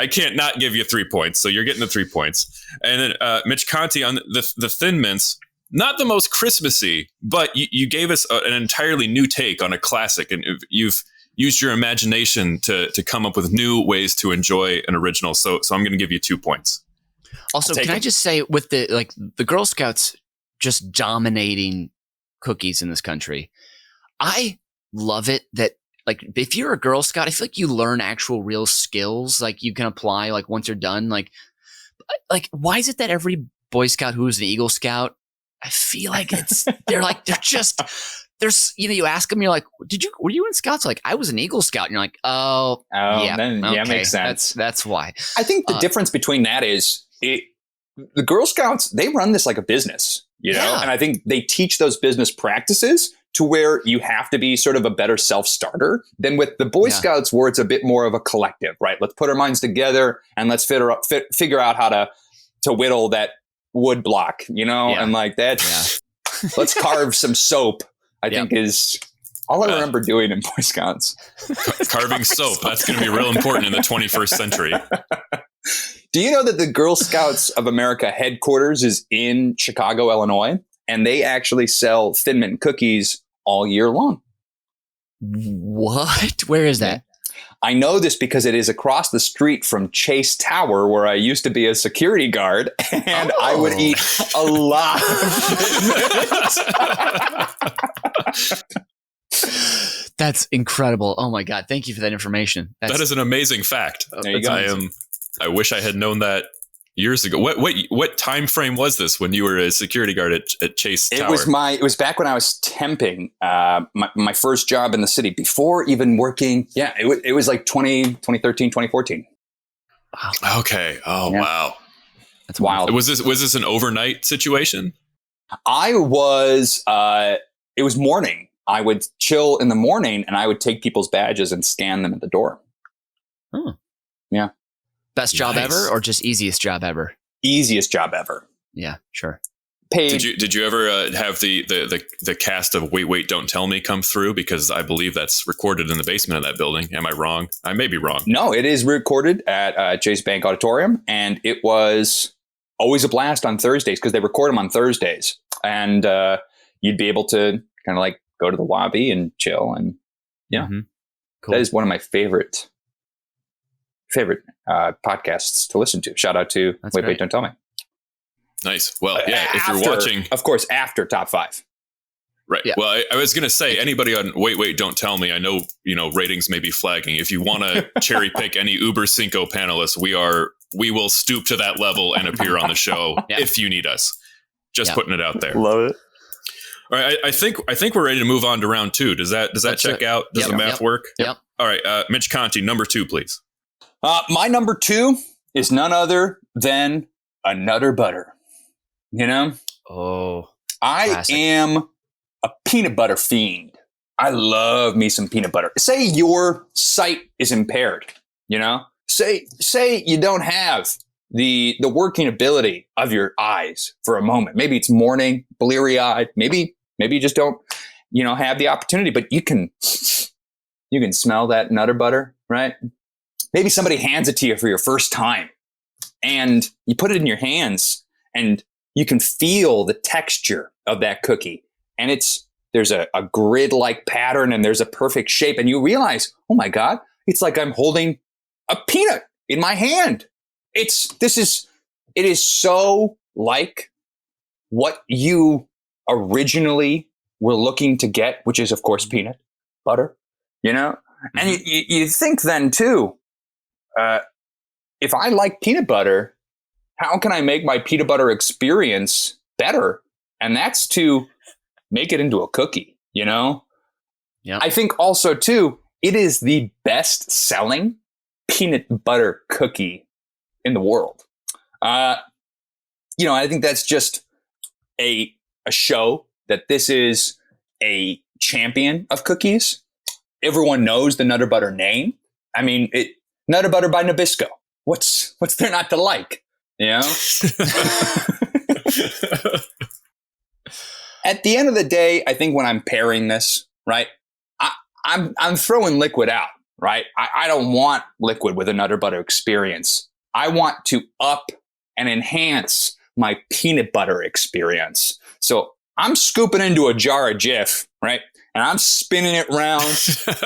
can't not give you 3 points. So you're getting the 3 points. And then Mitch Conti on the Thin Mints. Not the most Christmassy, but you gave us an entirely new take on a classic, and you've used your imagination to come up with new ways to enjoy an original. So I'm going to give you 2 points. Also, can I just say, with the Girl Scouts just dominating cookies in this country, I love it that, like, if you're a Girl Scout, I feel like you learn actual real skills, like you can apply like once you're done. Like why is it that every Boy Scout who is an Eagle Scout, I feel like they're you ask them, you're like, were you in Scouts? Like, I was an Eagle Scout. And you're like, yeah, then, okay, makes sense. That's why. I think the difference between that is the Girl Scouts, they run this like a business, know? And I think they teach those business practices to where you have to be sort of a better self-starter than with the Boy Scouts, where it's a bit more of a collective, right? Let's put our minds together and let's figure out how to whittle that wood block, and like that. Yeah. Let's carve some soap, I think is all I remember doing in Boy Scouts. Carving soap. That's going to be real important in the 21st century. Do you know that the Girl Scouts of America headquarters is in Chicago, Illinois? And they actually sell Thin Mint cookies all year long. What? Where is that? I know this because it is across the street from Chase Tower, where I used to be a security guard, and I would eat a lot of it. That's incredible. Oh my God. Thank you for that information. That is an amazing fact. There you go. I wish I had known that years ago. What time frame was this when you were a security guard at Chase Tower? It was back when I was temping, my first job in the city before even working. Yeah, it was like 2013, 2014. Wow. Okay. Oh, yeah. Wow. That's wild. Was this an overnight situation? It was morning. I would chill in the morning and I would take people's badges and scan them at the door. Oh. Yeah. Best job ever or just easiest job ever? Easiest job ever. Yeah, sure. Paid. Did you ever have the cast of Wait, Don't Tell Me come through? Because I believe that's recorded in the basement of that building. Am I wrong? I may be wrong. No, it is recorded at Chase Bank Auditorium, and it was always a blast on Thursdays because they record them on Thursdays, and you'd be able to kind of like go to the lobby and chill, and yeah, cool. That is one of my favorite podcasts to listen to. Shout out to Wait, Don't Tell Me. Nice. Well, yeah, if you're watching, of course, after top 5. Right. Yeah. Well, I was going to say, anybody on Wait, Don't Tell Me, I know, ratings may be flagging. If you want to cherry pick any Uber Cinco panelists, we will stoop to that level and appear on the show if you need us. Just putting it out there. Love it. All right. I think we're ready to move on to round 2. Does that check out? Does the math work? Yep. All right. Mitch Conti, number 2, please. My number 2 is none other than a Nutter Butter. Oh, I am a peanut butter fiend. I love me some peanut butter. Say your sight is impaired, say you don't have the working ability of your eyes for a moment. Maybe it's morning, bleary eyed. Maybe you just don't, have the opportunity, but you can smell that Nutter Butter, right? Maybe somebody hands it to you for your first time and you put it in your hands and you can feel the texture of that cookie. And there's a grid-like pattern and there's a perfect shape. And you realize, oh my God, it's like I'm holding a peanut in my hand. It is so like what you originally were looking to get, which is of course peanut butter, and you think then too, if I like peanut butter, how can I make my peanut butter experience better? And that's to make it into a cookie, Yeah. I think also too, it is the best selling peanut butter cookie in the world. I think that's just a show that this is a champion of cookies. Everyone knows the Nutter Butter name. I mean, Nutter Butter by Nabisco. What's there not to like? At the end of the day, I think when I'm pairing this, right, I'm throwing liquid out, right? I don't want liquid with a Nutter Butter experience. I want to up and enhance my peanut butter experience. So I'm scooping into a jar of Jif, right? And I'm spinning it round.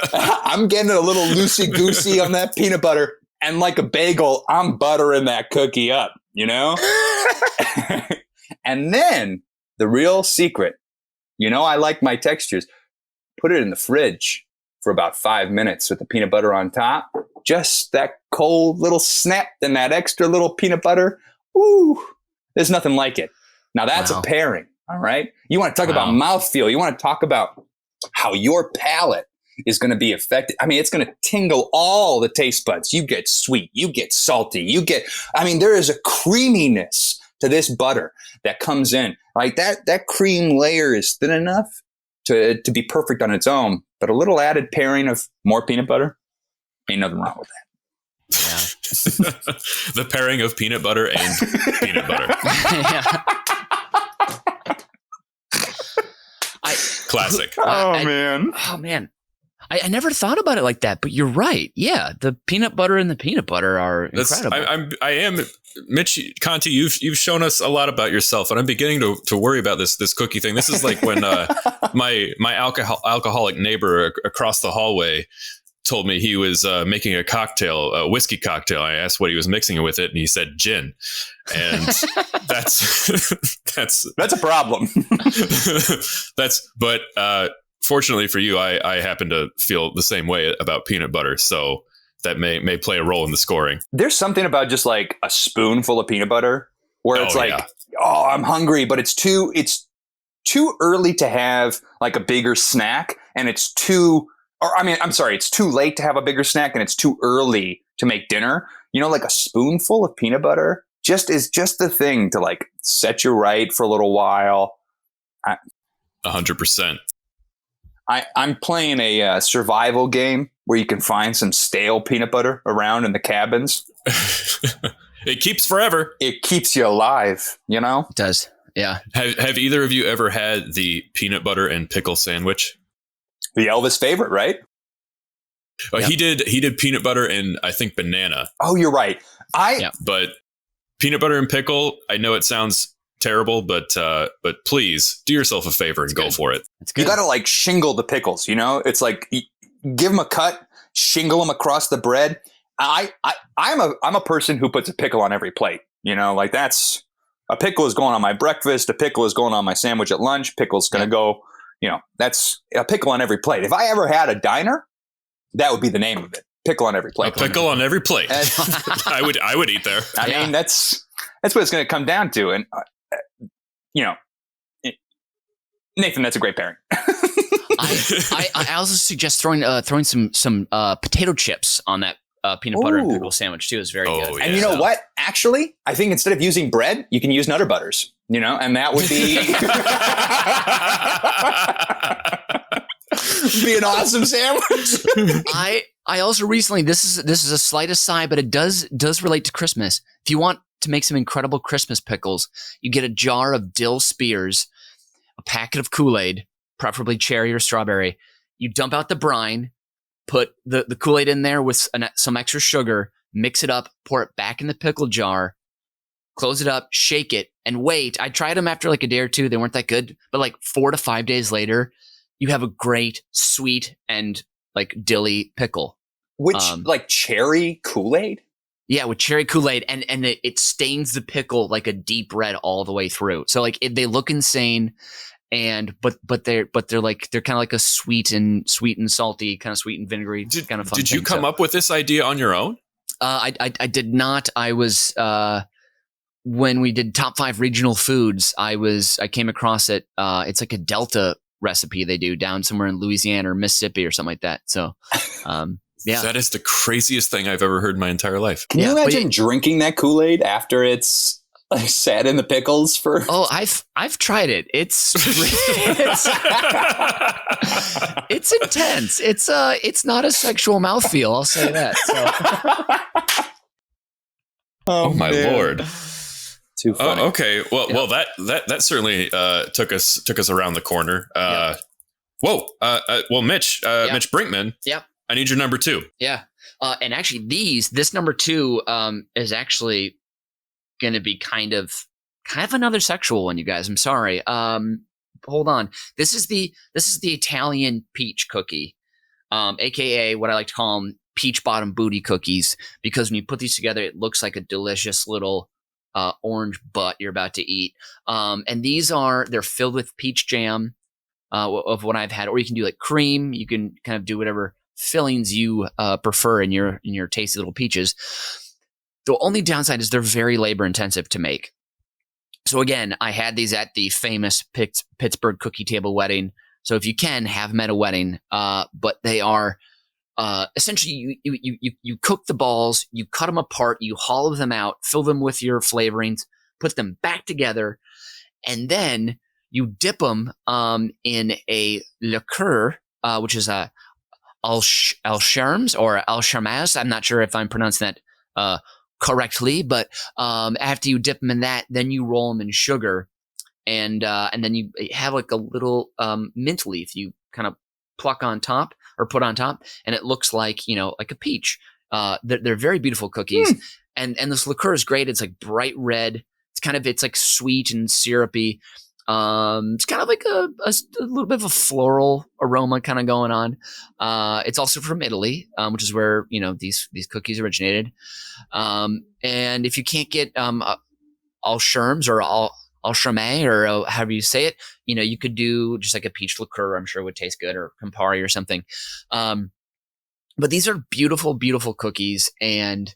I'm getting a little loosey-goosey on that peanut butter. And like a bagel, I'm buttering that cookie up, And then the real secret, I like my textures. Put it in the fridge for about 5 minutes with the peanut butter on top. Just that cold little snap and that extra little peanut butter. Ooh, there's nothing like it. Now that's a pairing, all right? You want to talk about mouthfeel. You want to talk about how your palate is going to be affected. I mean, it's going to tingle all the taste buds. You get sweet, you get salty, there is a creaminess to this butter that comes in. Like that cream layer is thin enough to be perfect on its own, but a little added pairing of more peanut butter, ain't nothing wrong with that. Yeah. The pairing of peanut butter and peanut butter. Classic. Oh man. I never thought about it like that, but you're right. Yeah, the peanut butter and the peanut butter are incredible. I am Mitch Conti. You've shown us a lot about yourself, and I'm beginning to worry about this cookie thing. This is like when my alcoholic neighbor across the hallway told me he was making a whiskey cocktail. I asked what he was mixing it with, and he said gin, and that's a problem. But fortunately for you, I happen to feel the same way about peanut butter, so that may play a role in the scoring. There's something about just like a spoonful of peanut butter where it's oh, I'm hungry, but it's too early to have like a bigger snack, and it's too late to have a bigger snack, and it's too early to make dinner. You know, like a spoonful of peanut butter is just the thing to like set you right for a little while. 100%. I'm playing a survival game where you can find some stale peanut butter around in the cabins. It keeps forever. It keeps you alive, you know? It does. Yeah. Have either of you ever had the peanut butter and pickle sandwich? The Elvis favorite, right? Yep. He did peanut butter and I think banana. Oh, you're right. But peanut butter and pickle, I know it sounds terrible, but please do yourself a favor and go for it. It's good. You got to like shingle the pickles, you know? It's like give them a cut, shingle them across the bread. I'm a person who puts a pickle on every plate, you know? Like that's a pickle is going on my breakfast, a pickle is going on my sandwich at lunch, pickle's going to go, you know, that's a pickle on every plate. If I ever had a diner, that would be the name of it. Pickle on every plate. A pickle on every plate. I would eat there. I mean, that's what it's going to come down to. And, you know, Nathan, that's a great pairing. I also suggest throwing some potato chips on that peanut butter and pickle sandwich too is very good. And you know what? Actually, I think instead of using bread, you can use Nutter Butters, you know, and that would be be an awesome sandwich. I also recently, this is a slight aside, but it does relate to Christmas. If you want to make some incredible Christmas pickles, you get a jar of dill spears, a packet of Kool-Aid, preferably cherry or strawberry. You dump out the brine, put the Kool-Aid in there with some extra sugar, mix it up, pour it back in the pickle jar, close it up, shake it, and wait. I tried them after like a day or two. They weren't that good, but like 4 to 5 days later, you have a great sweet and like dilly pickle. Which like cherry Kool-Aid? Yeah, with cherry Kool-Aid, and it stains the pickle like a deep red all the way through. So like they look insane, and but they're kind of like a sweet and salty, kind of sweet and vinegary kind of fun. Did you come up with this idea on your own? I did not. I was when we did top 5 regional foods. I came across it. It's like a Delta recipe they do down somewhere in Louisiana or Mississippi or something like that. So. Yeah, that is the craziest thing I've ever heard in my entire life. Can you imagine drinking that Kool-Aid after it's like sat in the pickles for? Oh, I've tried it. It's intense. It's not a sexual mouthfeel. I'll say that. So. Oh my Lord. Too funny. Oh, okay. Well, that certainly took us around the corner. Whoa. Well, Mitch Brinkman. Yeah. I need your number 2. Yeah. And actually this number 2 is actually going to be kind of another sexual one, you guys. I'm sorry. Hold on. This is the Italian peach cookie, aka what I like to call them peach bottom booty cookies, because when you put these together, it looks like a delicious little orange butt you're about to eat. And they're filled with peach jam of what I've had, or you can do like cream. You can kind of do whatever fillings you prefer in your tasty little peaches. The only downside is they're very labor intensive to make. So again, I had these at the famous Pittsburgh cookie table wedding. So if you can, have them at a wedding. But they are essentially you cook the balls, you cut them apart, you hollow them out, fill them with your flavorings, put them back together, and then you dip them in a liqueur, which is a Alscherms or Alchermas. I'm not sure if I'm pronouncing that correctly, but after you dip them in that, then you roll them in sugar, and then you have like a little mint leaf you kind of pluck on top. or put on top, and it looks like, like a peach. They're very beautiful cookies. And this liqueur is great. It's like bright red. It's like sweet and syrupy. It's kind of like a little bit of a floral aroma kind of going on. It's also from Italy, which is where, these cookies originated. And if you can't get all sherms or all Alchemé or however you say it, you could do just like a peach liqueur. I'm sure would taste good, or Campari or something. But these are beautiful, beautiful cookies, and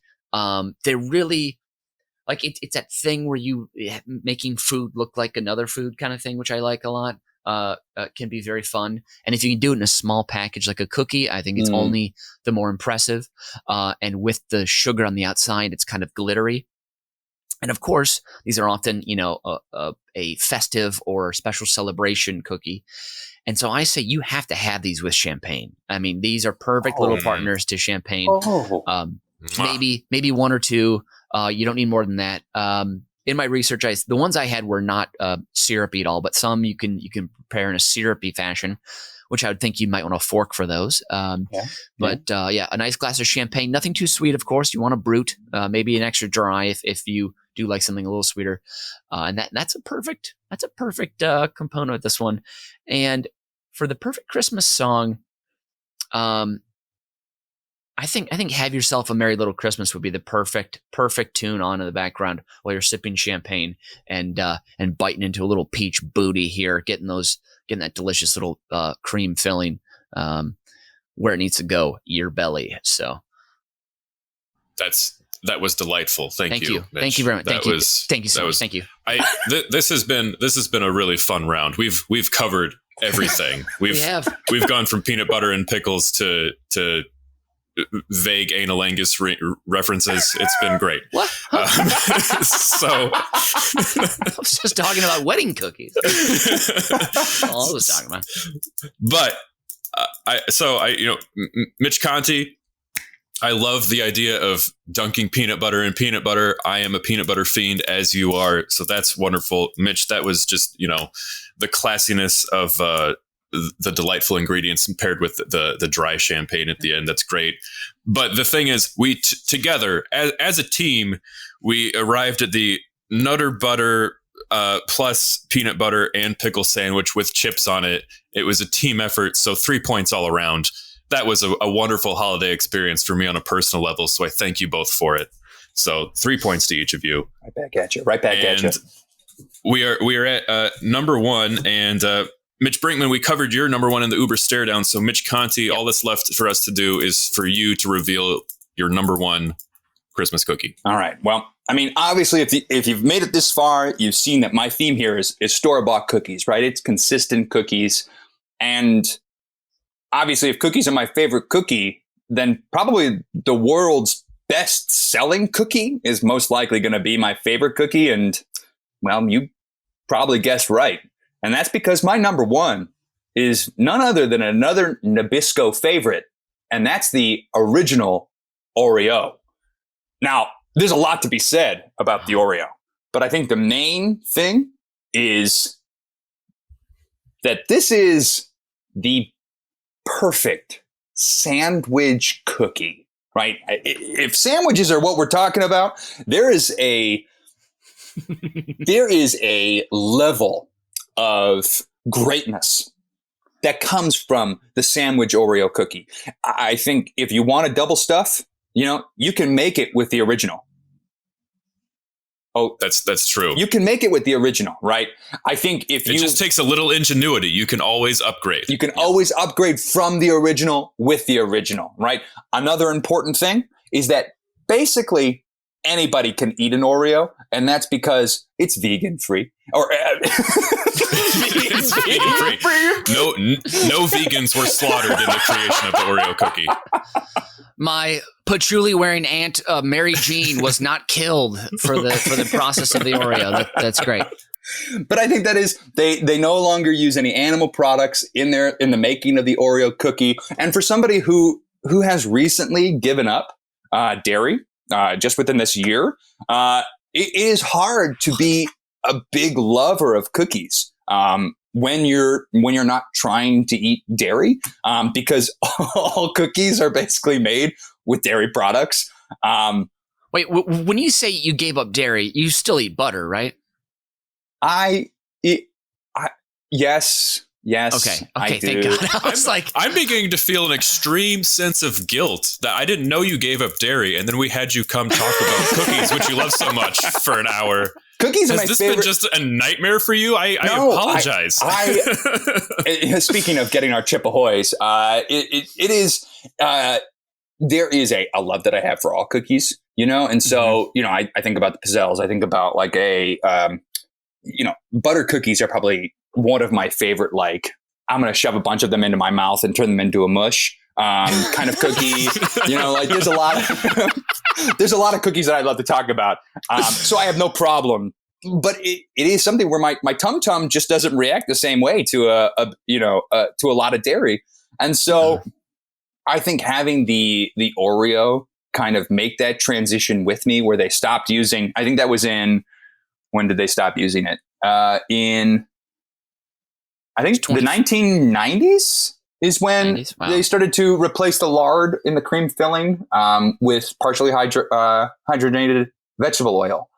they're really like it's that thing where you making food look like another food kind of thing, which I like a lot. Can be very fun, and if you can do it in a small package like a cookie, I think it's only the more impressive. And with the sugar on the outside, it's kind of glittery. And of course, these are often, a festive or special celebration cookie. And so I say you have to have these with champagne. I mean, these are perfect little partners to champagne. Maybe one or two. You don't need more than that. In my research, the ones I had were not syrupy at all, but some you can prepare in a syrupy fashion, which I would think you might want a fork for those. But a nice glass of champagne, nothing too sweet, of course. You want a brut, maybe an extra dry if you do like something a little sweeter. And that's a perfect component of this one. And for the perfect Christmas song, I think "Have Yourself a Merry Little Christmas" would be the perfect tune on in the background while you're sipping champagne and biting into a little peach booty here, getting that delicious little cream filling where it needs to go, your belly. So that was delightful. Thank you. Mitch. Thank you very much. Thank you so much. Thank you. This has been a really fun round. We've covered everything. We've gone from peanut butter and pickles to vague analingus references. It's been great. What? So I was just talking about wedding cookies. All I was talking about. But Mitch Conti, I love the idea of dunking peanut butter in peanut butter. I am a peanut butter fiend, as you are. So that's wonderful. Mitch, that was just, the classiness of the delightful ingredients paired with the dry champagne at the end. That's great. But the thing is, we together as a team, we arrived at the Nutter Butter plus peanut butter and pickle sandwich with chips on it. It was a team effort. So 3 points all around. That was a wonderful holiday experience for me on a personal level. So I thank you both for it. So 3 points to each of you. Right back at you. We are at number one, and Mitch Brinkman, we covered your number one in the Uber stare down. So Mitch Conti, all that's left for us to do is for you to reveal your number one Christmas cookie. All right. Well, I mean, obviously, if you've made it this far, you've seen that my theme here is store-bought cookies, right? It's consistent cookies. And obviously, if cookies are my favorite cookie, then probably the world's best-selling cookie is most likely going to be my favorite cookie. And, well, you probably guessed right. And that's because my number one is none other than another Nabisco favorite, and that's the original Oreo. Now, there's a lot to be said about the Oreo, but I think the main thing is that this is the perfect sandwich cookie, right? If sandwiches are what we're talking about, there is a level of greatness that comes from the sandwich Oreo cookie. I think if you want a double stuff, you can make it with the original. Oh, that's true. You can make it with the original, right? I think it just takes a little ingenuity. You can always upgrade. You can always upgrade from the original with the original, right? Another important thing is that basically anybody can eat an Oreo, and that's because it's vegan free. Or it's vegan free. No vegans were slaughtered in the creation of the Oreo cookie. My patchouli wearing aunt Mary Jean was not killed for the process of the Oreo. That's great. But I think that is they no longer use any animal products in the making of the Oreo cookie. And for somebody who has recently given up dairy just within this year, it is hard to be a big lover of cookies. when you're not trying to eat dairy, because all cookies are basically made with dairy products. Wait, when you say you gave up dairy, you still eat butter, right? Yes. Okay, I thank do. God. I was like, I'm beginning to feel an extreme sense of guilt that I didn't know you gave up dairy, and then we had you come talk about cookies, which you love so much, for an hour. Cookies are Has my this favorite. been just a nightmare for you? I apologize. Speaking of getting our Chip Ahoys, it is. There is a love that I have for all cookies, and so I think about the Pizzelles. I think about like butter cookies are probably one of my favorite. Like, I'm going to shove a bunch of them into my mouth and turn them into a mush kind of cookie. Like there's a lot of cookies that I love to talk about. So I have no problem. But it is something where my tum tum just doesn't react the same way to a lot of dairy, and so I think having the Oreo kind of make that transition with me, where they stopped using. I think that was when did they stop using it? I think the 1990s is when they started to replace the lard in the cream filling with partially hydrogenated vegetable oil.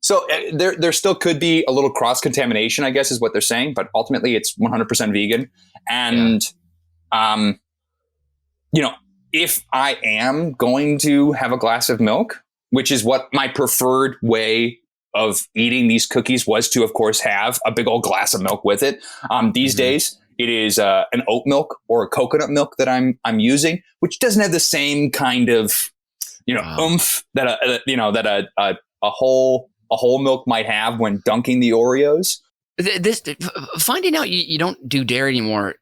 So there still could be a little cross-contamination, I guess, is what they're saying. But ultimately, it's 100% vegan. And, if I am going to have a glass of milk, which is what my preferred way of eating these cookies was to, of course, have a big old glass of milk with it. These days, it is an oat milk or a coconut milk that I'm using, which doesn't have the same kind of, oomph that a whole milk might have when dunking the Oreos. Finding out you don't do dairy anymore,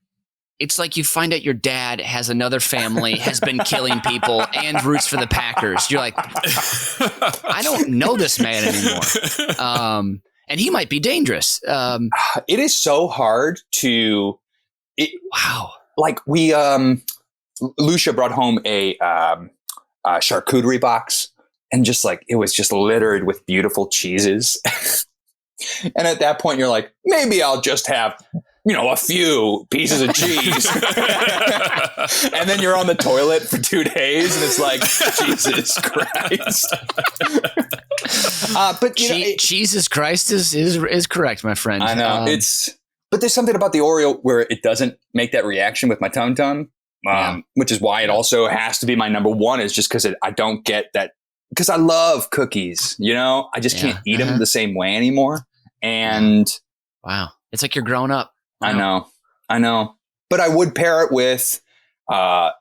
it's like you find out your dad has another family, has been killing people, and roots for the Packers. You're like, I don't know this man anymore. And he might be dangerous. It is so hard to... Wow. Like Lucia brought home a charcuterie box, and just like, it was just littered with beautiful cheeses. And at that point, you're like, maybe I'll just have... a few pieces of cheese. And then you're on the toilet for 2 days and it's like, Jesus Christ. But Jesus Christ is correct, my friend. I know. But there's something about the Oreo where it doesn't make that reaction with my tum tum, which is why it also has to be my number one, is just because I don't get that, because I love cookies, I just can't eat them the same way anymore. And wow. It's like you're growing up. I know. But I would pair it with, a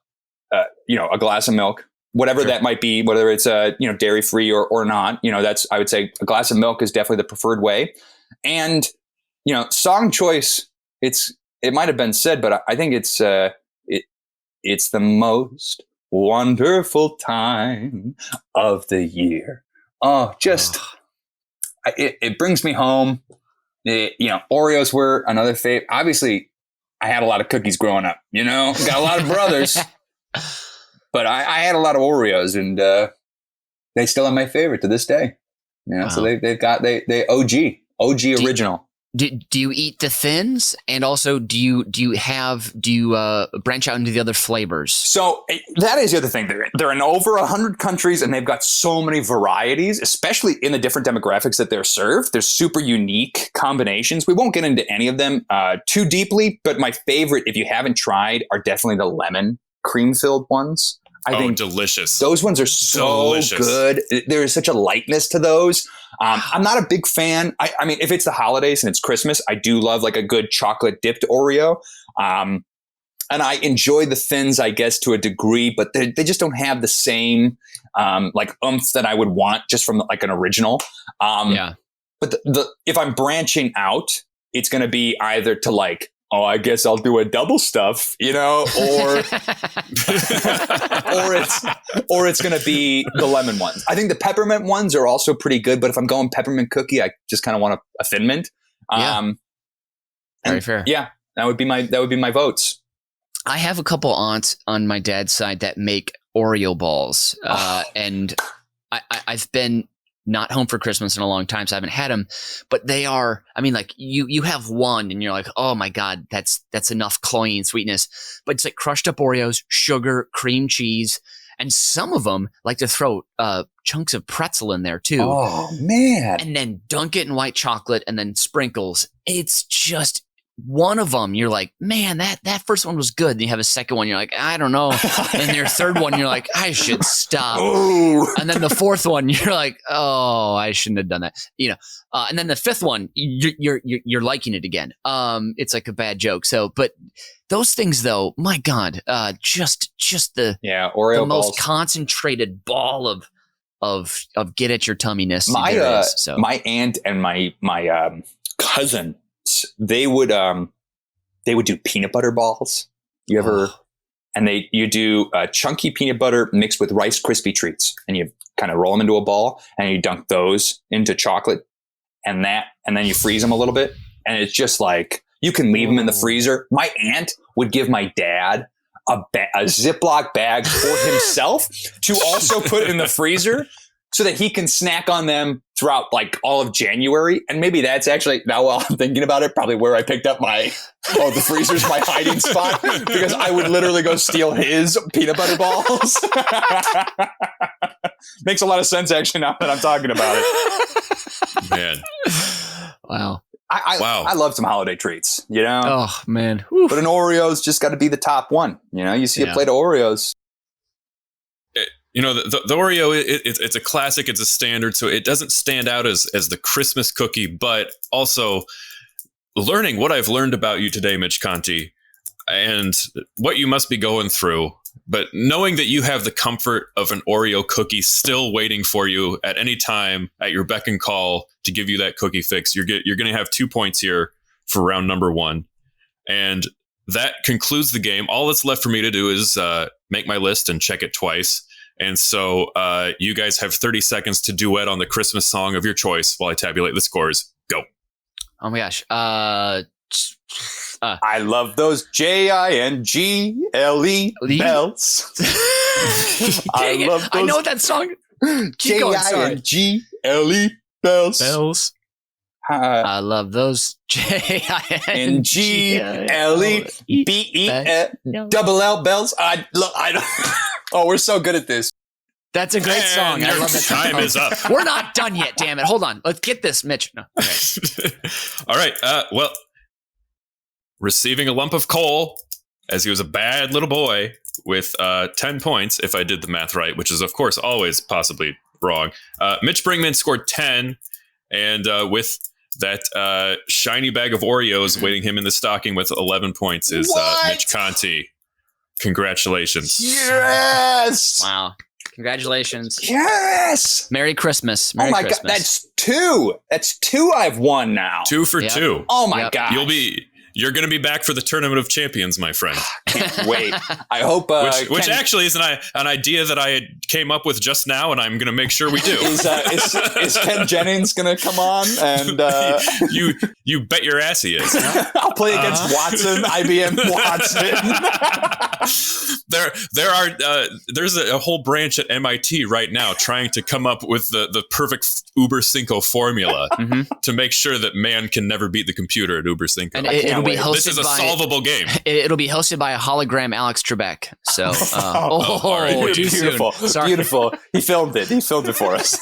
glass of milk, whatever that might be, whether it's dairy free or not. I would say a glass of milk is definitely the preferred way. And song choice, it might have been said, but I think it's the most wonderful time of the year. It brings me home. Oreos were another favorite. Obviously, I had a lot of cookies growing up, got a lot of brothers, but I had a lot of Oreos, and they still are my favorite to this day. Wow. So they OG original. Do you eat the thins, and also do you branch out into the other flavors? So that is the other thing. They're in over 100 countries, and they've got so many varieties, especially in the different demographics that they're served. There's super unique combinations. We won't get into any of them too deeply, but my favorite, if you haven't tried, are definitely the lemon cream filled ones. I think delicious. Those ones are so good. There is such a lightness to those. I'm not a big fan. I mean, if it's the holidays and it's Christmas, I do love like a good chocolate dipped Oreo. And I enjoy the thins, I guess, to a degree, but they just don't have the same like oomph that I would want just from like an original. But if I'm branching out, it's going to be either to like, I guess I'll do a double stuff, or it's going to be the lemon ones. I think the peppermint ones are also pretty good, but if I'm going peppermint cookie, I just kind of want a Thin Mint. Very fair. Yeah, that would be my votes. I have a couple aunts on my dad's side that make Oreo balls, and I've been not home for Christmas in a long time, so I haven't had them. But they are, I mean, like you have one and you're like, oh my God, that's enough cloying sweetness. But it's like crushed up Oreos, sugar, cream cheese, and some of them like to throw chunks of pretzel in there too. Oh man! And then dunk it in white chocolate and then sprinkles. It's just one of them. You're like, man, that first one was good. And you have a second one. You're like, I don't know. And your third one, you're like, I should stop. Ooh. And then the fourth one, you're like, oh, I shouldn't have done that. You know. And then the fifth one, you're liking it again. It's like a bad joke. So, but those things though, my God, just the Oreo the most balls. Concentrated ball of get at your tumminess. My aunt and my cousin, they would do peanut butter balls. You ever? And you do chunky peanut butter mixed with Rice Krispie treats, and you kind of roll them into a ball, and you dunk those into chocolate, and then you freeze them a little bit, and it's just like you can leave them in the freezer. My aunt would give my dad a Ziploc bag for himself to also put in the freezer, so that he can snack on them throughout like all of January. And maybe that's actually, now while I'm thinking about it, probably where I picked up the freezer's my hiding spot, because I would literally go steal his peanut butter balls. Makes a lot of sense actually now that I'm talking about it. Man. Wow. I love some holiday treats, you know? Oh man. Oof. But an Oreo's just got to be the top one. You know, you see a plate of Oreos. You know, the Oreo, it's a classic, it's a standard, so it doesn't stand out as the Christmas cookie, but also learning what I've learned about you today, Mitch Conti, and what you must be going through, but knowing that you have the comfort of an Oreo cookie still waiting for you at any time at your beck and call to give you that cookie fix, you're going to have 2 points here for round number 1. And that concludes the game. All that's left for me to do is make my list and check it twice. And so you guys have 30 seconds to duet on the Christmas song of your choice while I tabulate the scores. Go. Oh my gosh. I love those Jingle bells. I love those. I know that song. Jingle bells. Bells. I love those Jingle bells. I don't. Oh, we're so good at this. That's a great song. I love that song. Time is up. We're not done yet, damn it. Hold on. Let's get this, Mitch. No. Okay. All right. Well, receiving a lump of coal as he was a bad little boy with 10 points, if I did the math right, which is, of course, always possibly wrong. Mitch Brinkman scored 10, and with that shiny bag of Oreos waiting him in the stocking with 11 points is Mitch Conti. Congratulations. Yes. Wow. Congratulations. Yes. Merry Christmas. Merry Christmas. God. That's 2. That's 2 I've won now. 2 for 2. Oh my God. You're going to be back for the Tournament of Champions, my friend. Can't wait. I hope. Which actually is an idea that I came up with just now, and I'm going to make sure we do. Is Ken Jennings going to come on? And you bet your ass he is. I'll play against Watson, IBM Watson. There's a whole branch at MIT right now trying to come up with the perfect Uber Cinco formula to make sure that man can never beat the computer at Uber Cinco. And it'll be hosted this is a solvable game. It'll be hosted by a hologram Alex Trebek. So, beautiful, Sorry. Beautiful. He filmed it for us.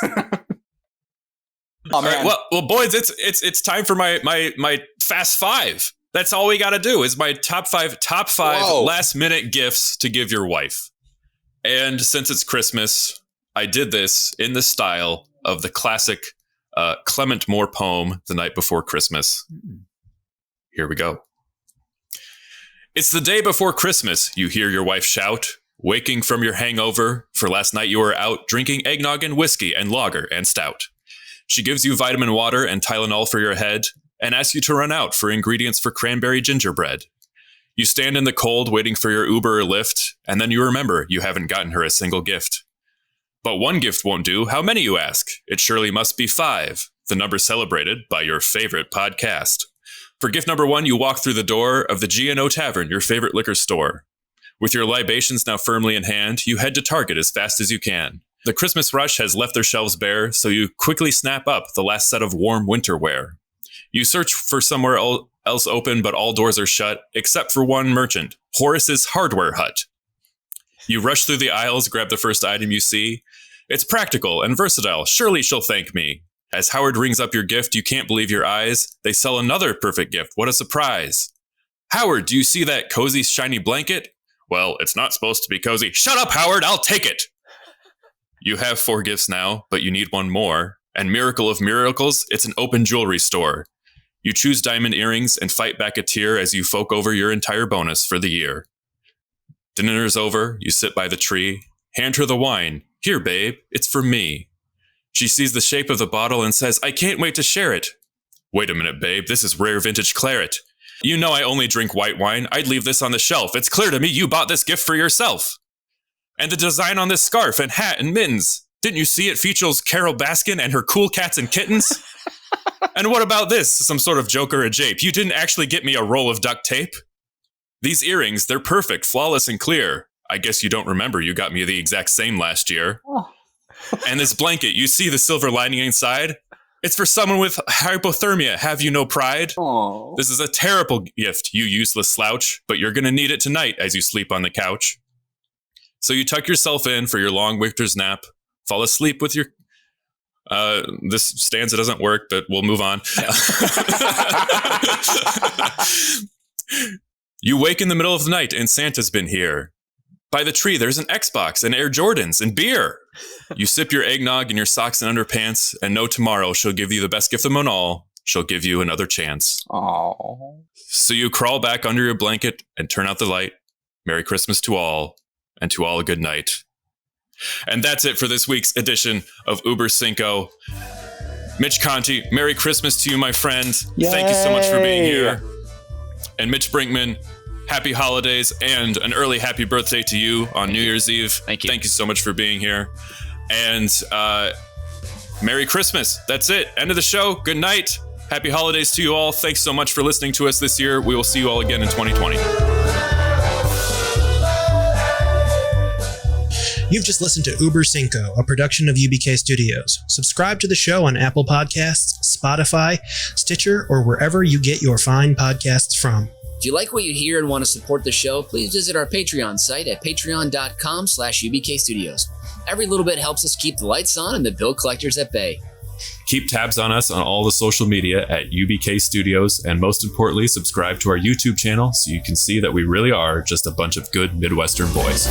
All right, well, boys, it's time for my fast 5. That's all we got to do is my top five last minute gifts to give your wife. And since it's Christmas, I did this in the style of the classic Clement Moore poem, The Night Before Christmas. Here we go. It's the day before Christmas, you hear your wife shout, waking from your hangover, for last night you were out drinking eggnog and whiskey and lager and stout. She gives you vitamin water and Tylenol for your head and asks you to run out for ingredients for cranberry gingerbread. You stand in the cold waiting for your Uber or Lyft, and then you remember you haven't gotten her a single gift. But one gift won't do. How many, you ask? It surely must be 5, the number celebrated by your favorite podcast. For gift number 1, you walk through the door of the G&O Tavern, your favorite liquor store. With your libations now firmly in hand, you head to Target as fast as you can. The Christmas rush has left their shelves bare, so you quickly snap up the last set of warm winter wear. You search for somewhere else open, but all doors are shut, except for one merchant, Horace's Hardware Hut. You rush through the aisles, grab the first item you see. It's practical and versatile. Surely she'll thank me. As Howard rings up your gift, you can't believe your eyes. They sell another perfect gift. What a surprise. Howard, do you see that cozy, shiny blanket? Well, it's not supposed to be cozy. Shut up, Howard. I'll take it. You have 4 gifts now, but you need one more. And miracle of miracles, it's an open jewelry store. You choose diamond earrings and fight back a tear as you fork over your entire bonus for the year. Dinner's over. You sit by the tree. Hand her the wine. Here, babe. It's for me. She sees the shape of the bottle and says, I can't wait to share it. Wait a minute, babe. This is rare vintage claret. You know I only drink white wine. I'd leave this on the shelf. It's clear to me you bought this gift for yourself. And the design on this scarf and hat and mittens. Didn't you see it features Carol Baskin and her cool cats and kittens? And what about this? Some sort of joke or a jape. You didn't actually get me a roll of duct tape? These earrings, they're perfect, flawless, and clear. I guess you don't remember you got me the exact same last year. Oh. And this blanket, you see the silver lining inside? It's for someone with hypothermia. Have you no pride? Oh. This is a terrible gift, you useless slouch, but you're going to need it tonight as you sleep on the couch. So you tuck yourself in for your long winter's nap, fall asleep with your... this stanza doesn't work, but we'll move on. You wake in the middle of the night and Santa's been here. By the tree, there's an Xbox and Air Jordans and beer. You sip your eggnog in your socks and underpants and know tomorrow she'll give you the best gift of them all. She'll give you another chance. Aww. So you crawl back under your blanket and turn out the light. Merry Christmas to all, and to all a good night. And that's it for this week's edition of Über Cinco. Mitch Conti, Merry Christmas to you, my friend. Yay. Thank you so much for being here. And Mitch Brinkman, happy holidays and an early happy birthday to you on New Year's Eve. Thank you. Thank you so much for being here. And Merry Christmas. That's it. End of the show. Good night. Happy holidays to you all. Thanks so much for listening to us this year. We will see you all again in 2020. You've just listened to Über Cinco, a production of UBK Studios. Subscribe to the show on Apple Podcasts, Spotify, Stitcher, or wherever you get your fine podcasts from. If you like what you hear and want to support the show, please visit our Patreon site at patreon.com/UBK Studios. Every little bit helps us keep the lights on and the bill collectors at bay. Keep tabs on us on all the social media at UBK Studios, and most importantly, subscribe to our YouTube channel so you can see that we really are just a bunch of good Midwestern boys.